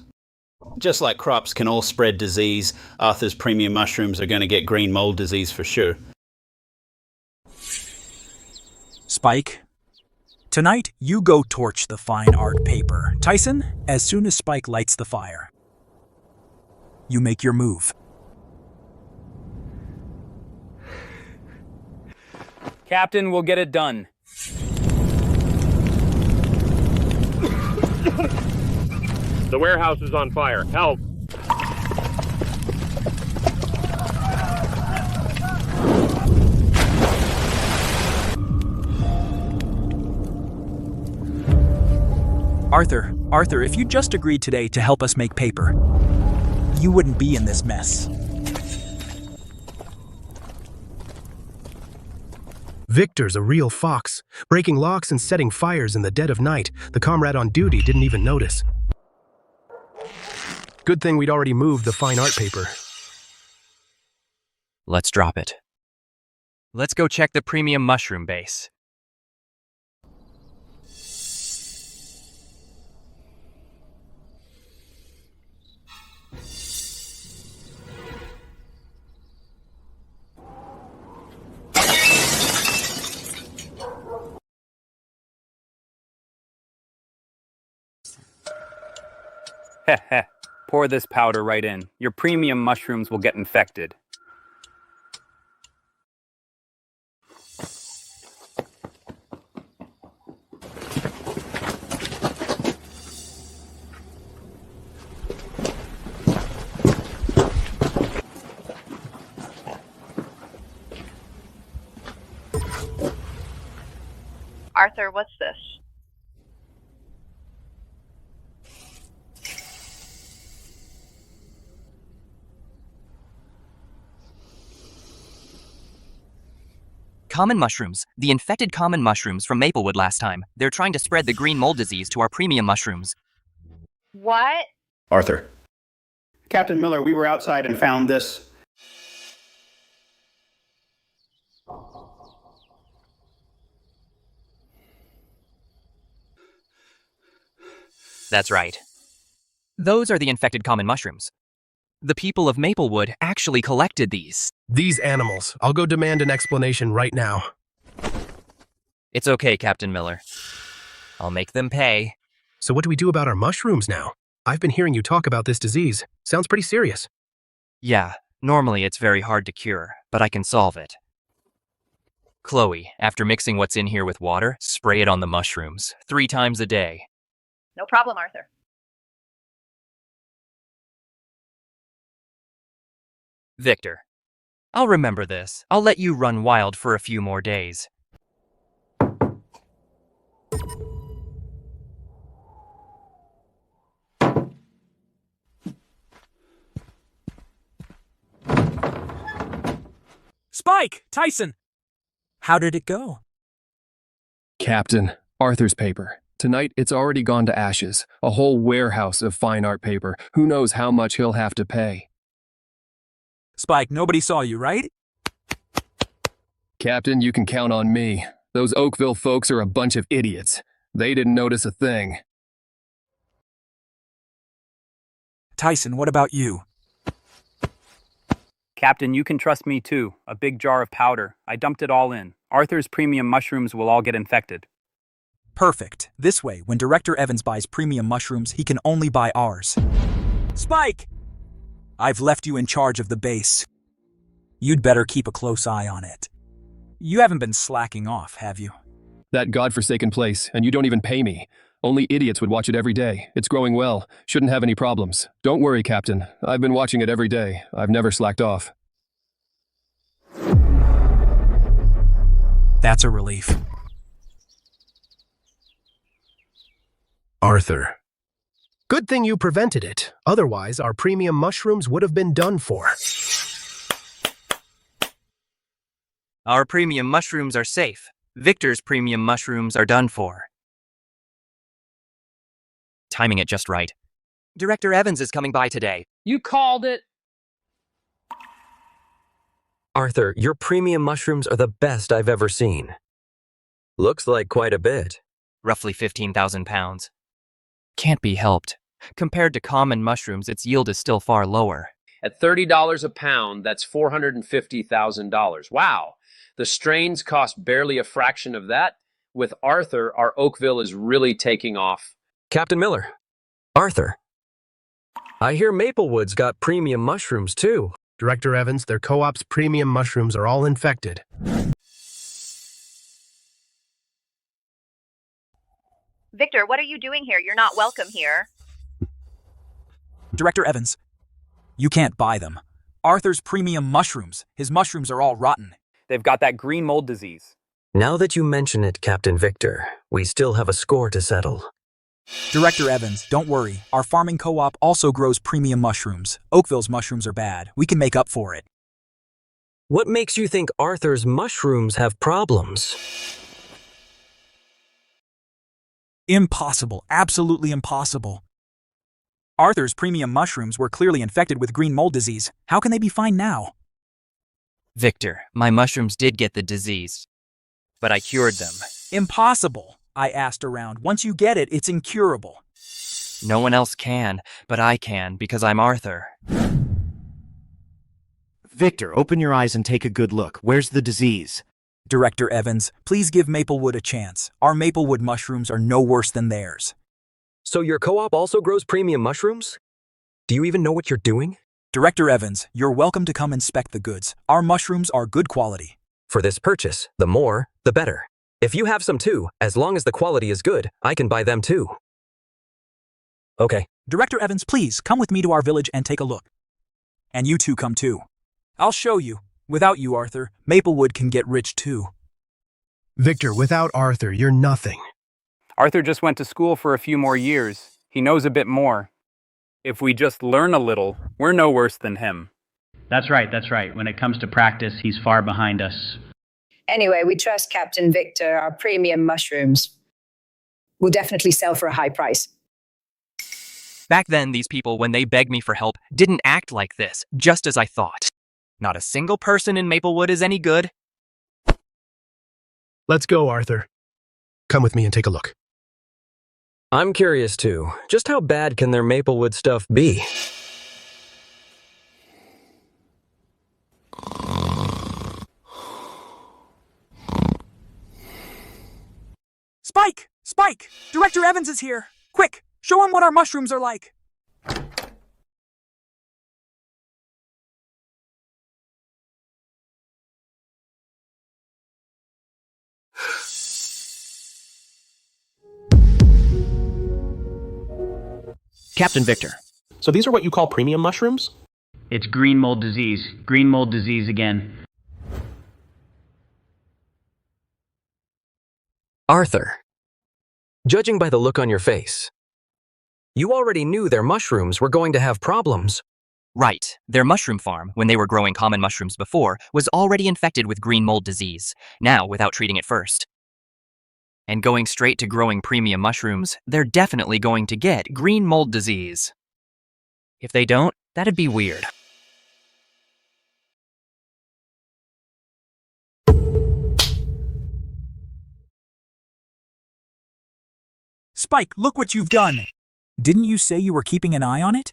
Just like crops can all spread disease, Arthur's premium mushrooms are going to get green mold disease for sure. Spike, tonight you go torch the fine art paper. Tyson, as soon as Spike lights the fire, you make your move. Captain, we'll get it done. The warehouse is on fire. Help! Arthur, if you just agreed today to help us make paper, you wouldn't be in this mess. Victor's a real fox, breaking locks and setting fires in the dead of night. The comrade on duty didn't even notice. Good thing we'd already moved the fine art paper. Let's drop it. Let's go check the premium mushroom base. Heh. Pour this powder right in. Your premium mushrooms will get infected. Arthur, what's this? Common mushrooms. The infected common mushrooms from Maplewood last time. They're trying to spread the green mold disease to our premium mushrooms. What? Arthur. Captain Miller, we were outside and found this. That's right. Those are the infected common mushrooms. The people of Maplewood actually collected these. These animals. I'll go demand an explanation right now. It's okay, Captain Miller. I'll make them pay. So what do we do about our mushrooms now? I've been hearing you talk about this disease. Sounds pretty serious. Yeah, normally it's very hard to cure, but I can solve it. Chloe, after mixing what's in here with water, spray it on the mushrooms 3 times a day. No problem, Arthur. Victor, I'll remember this. I'll let you run wild for a few more days. Spike! Tyson! How did it go? Captain, Arthur's paper. Tonight, it's already gone to ashes. A whole warehouse of fine art paper. Who knows how much he'll have to pay. Spike, nobody saw you, right? Captain, you can count on me. Those Oakville folks are a bunch of idiots. They didn't notice a thing. Tyson, what about you? Captain, you can trust me too. A big jar of powder. I dumped it all in. Arthur's premium mushrooms will all get infected. Perfect. This way, when Director Evans buys premium mushrooms, he can only buy ours. Spike! I've left you in charge of the base. You'd better keep a close eye on it. You haven't been slacking off, have you? That godforsaken place, and you don't even pay me. Only idiots would watch it every day. It's growing well. Shouldn't have any problems. Don't worry, Captain. I've been watching it every day. I've never slacked off. That's a relief. Arthur. Good thing you prevented it. Otherwise, our premium mushrooms would have been done for. Our premium mushrooms are safe. Victor's premium mushrooms are done for. Timing it just right. Director Evans is coming by today. You called it. Arthur, your premium mushrooms are the best I've ever seen. Looks like quite a bit. Roughly 15,000 pounds. Can't be helped. Compared to common mushrooms, its yield is still far lower. At $30 a pound, that's $450,000. Wow. The strains cost barely a fraction of that. With Arthur, our Oakville is really taking off. Captain Miller. Arthur. I hear Maplewood's got premium mushrooms, too. Director Evans, their co-op's premium mushrooms are all infected. Victor, what are you doing here? You're not welcome here. Director Evans, you can't buy them. Arthur's premium mushrooms. His mushrooms are all rotten. They've got that green mold disease. Now that you mention it, Captain Victor, we still have a score to settle. Director Evans, don't worry. Our farming co-op also grows premium mushrooms. Oakville's mushrooms are bad. We can make up for it. What makes you think Arthur's mushrooms have problems? Impossible. Absolutely impossible. Arthur's premium mushrooms were clearly infected with green mold disease. How can they be fine now? Victor, my mushrooms did get the disease, but I cured them. Impossible. I asked around. Once you get it, it's incurable. No one else can, but I can because I'm Arthur. Victor, open your eyes and take a good look. Where's the disease? Director Evans, please give Maplewood a chance. Our Maplewood mushrooms are no worse than theirs. So your co-op also grows premium mushrooms? Do you even know what you're doing? Director Evans, you're welcome to come inspect the goods. Our mushrooms are good quality. For this purchase, the more, the better. If you have some too, as long as the quality is good, I can buy them too. Okay. Director Evans, please come with me to our village and take a look. And you two come too. I'll show you. Without you, Arthur, Maplewood can get rich too. Victor, without Arthur, you're nothing. Arthur just went to school for a few more years. He knows a bit more. If we just learn a little, we're no worse than him. That's right. When it comes to practice, he's far behind us. Anyway, we trust Captain Victor. Our premium mushrooms will definitely sell for a high price. Back then, these people, when they begged me for help, didn't act like this, just as I thought. Not a single person in Maplewood is any good. Let's go, Arthur. Come with me and take a look. I'm curious too. Just how bad can their Maplewood stuff be? Spike! Spike! Director Evans is here! Quick! Show him what our mushrooms are like! Captain Victor. So these are what you call premium mushrooms? It's green mold disease. Green mold disease again. Arthur, judging by the look on your face, you already knew their mushrooms were going to have problems. Right. Their mushroom farm, when they were growing common mushrooms before, was already infected with green mold disease, now without treating it first. And going straight to growing premium mushrooms, they're definitely going to get green mold disease. If they don't, that'd be weird. Spike, look what you've done! Didn't you say you were keeping an eye on it?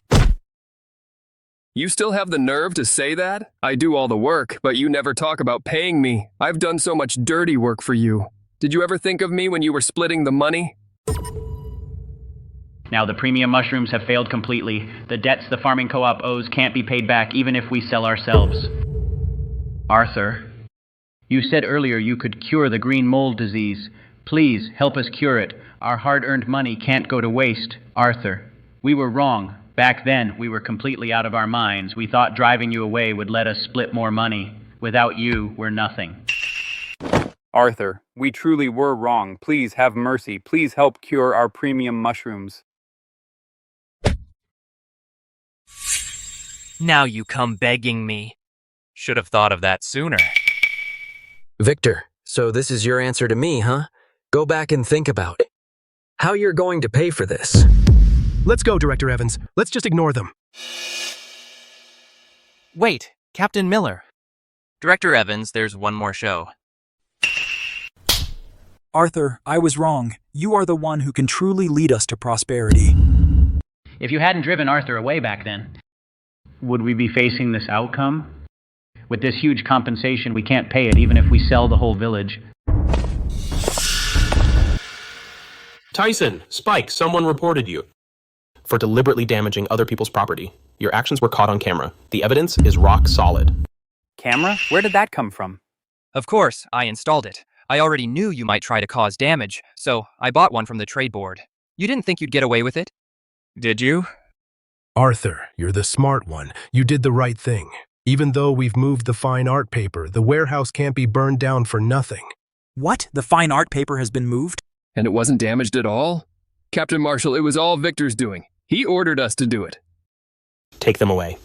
You still have the nerve to say that? I do all the work, but you never talk about paying me. I've done so much dirty work for you. Did you ever think of me when you were splitting the money? Now the premium mushrooms have failed completely. The debts the farming co-op owes can't be paid back even if we sell ourselves. Arthur, you said earlier you could cure the green mold disease. Please help us cure it. Our hard-earned money can't go to waste. Arthur, we were wrong. Back then, we were completely out of our minds. We thought driving you away would let us split more money. Without you, we're nothing. Arthur, we truly were wrong. Please have mercy. Please help cure our premium mushrooms. Now you come begging me. Should have thought of that sooner. Victor, so this is your answer to me, huh? Go back and think about how you're going to pay for this. Let's go, Director Evans. Let's just ignore them. Wait, Captain Miller. Director Evans, there's one more show. Arthur, I was wrong. You are the one who can truly lead us to prosperity. If you hadn't driven Arthur away back then, would we be facing this outcome? With this huge compensation, we can't pay it even if we sell the whole village. Tyson, Spike, someone reported you for deliberately damaging other people's property. Your actions were caught on camera. The evidence is rock solid. Camera? Where did that come from? Of course, I installed it. I already knew you might try to cause damage, so I bought one from the trade board. You didn't think you'd get away with it? Did you? Arthur, you're the smart one. You did the right thing. Even though we've moved the fine art paper, the warehouse can't be burned down for nothing. What? The fine art paper has been moved? And it wasn't damaged at all? Captain Marshall, it was all Victor's doing. He ordered us to do it. Take them away.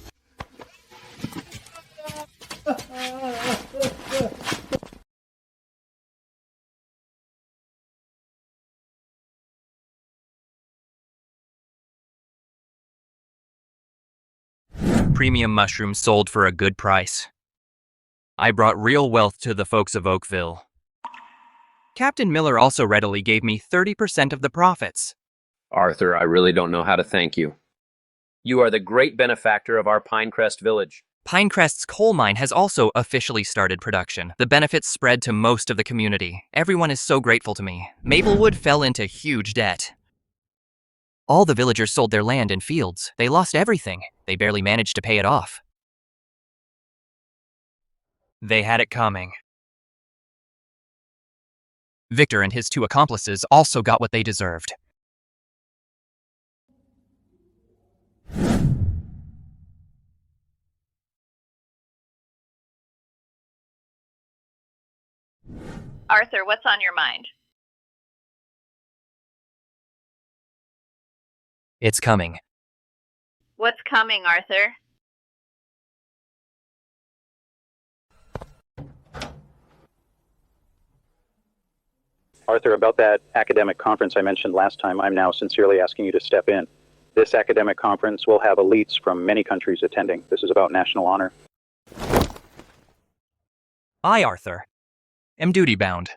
Premium mushrooms sold for a good price. I brought real wealth to the folks of Oakville. Captain Miller also readily gave me 30% of the profits. Arthur, I really don't know how to thank you. You are the great benefactor of our Pinecrest village. Pinecrest's coal mine has also officially started production. The benefits spread to most of the community. Everyone is so grateful to me. Maplewood fell into huge debt. All the villagers sold their land and fields. They lost everything. They barely managed to pay it off. They had it coming. Victor and his two accomplices also got what they deserved. Arthur, what's on your mind? It's coming. What's coming, Arthur? Arthur, about that academic conference I mentioned last time, I'm now sincerely asking you to step in. This academic conference will have elites from many countries attending. This is about national honor. I, Arthur, am duty-bound.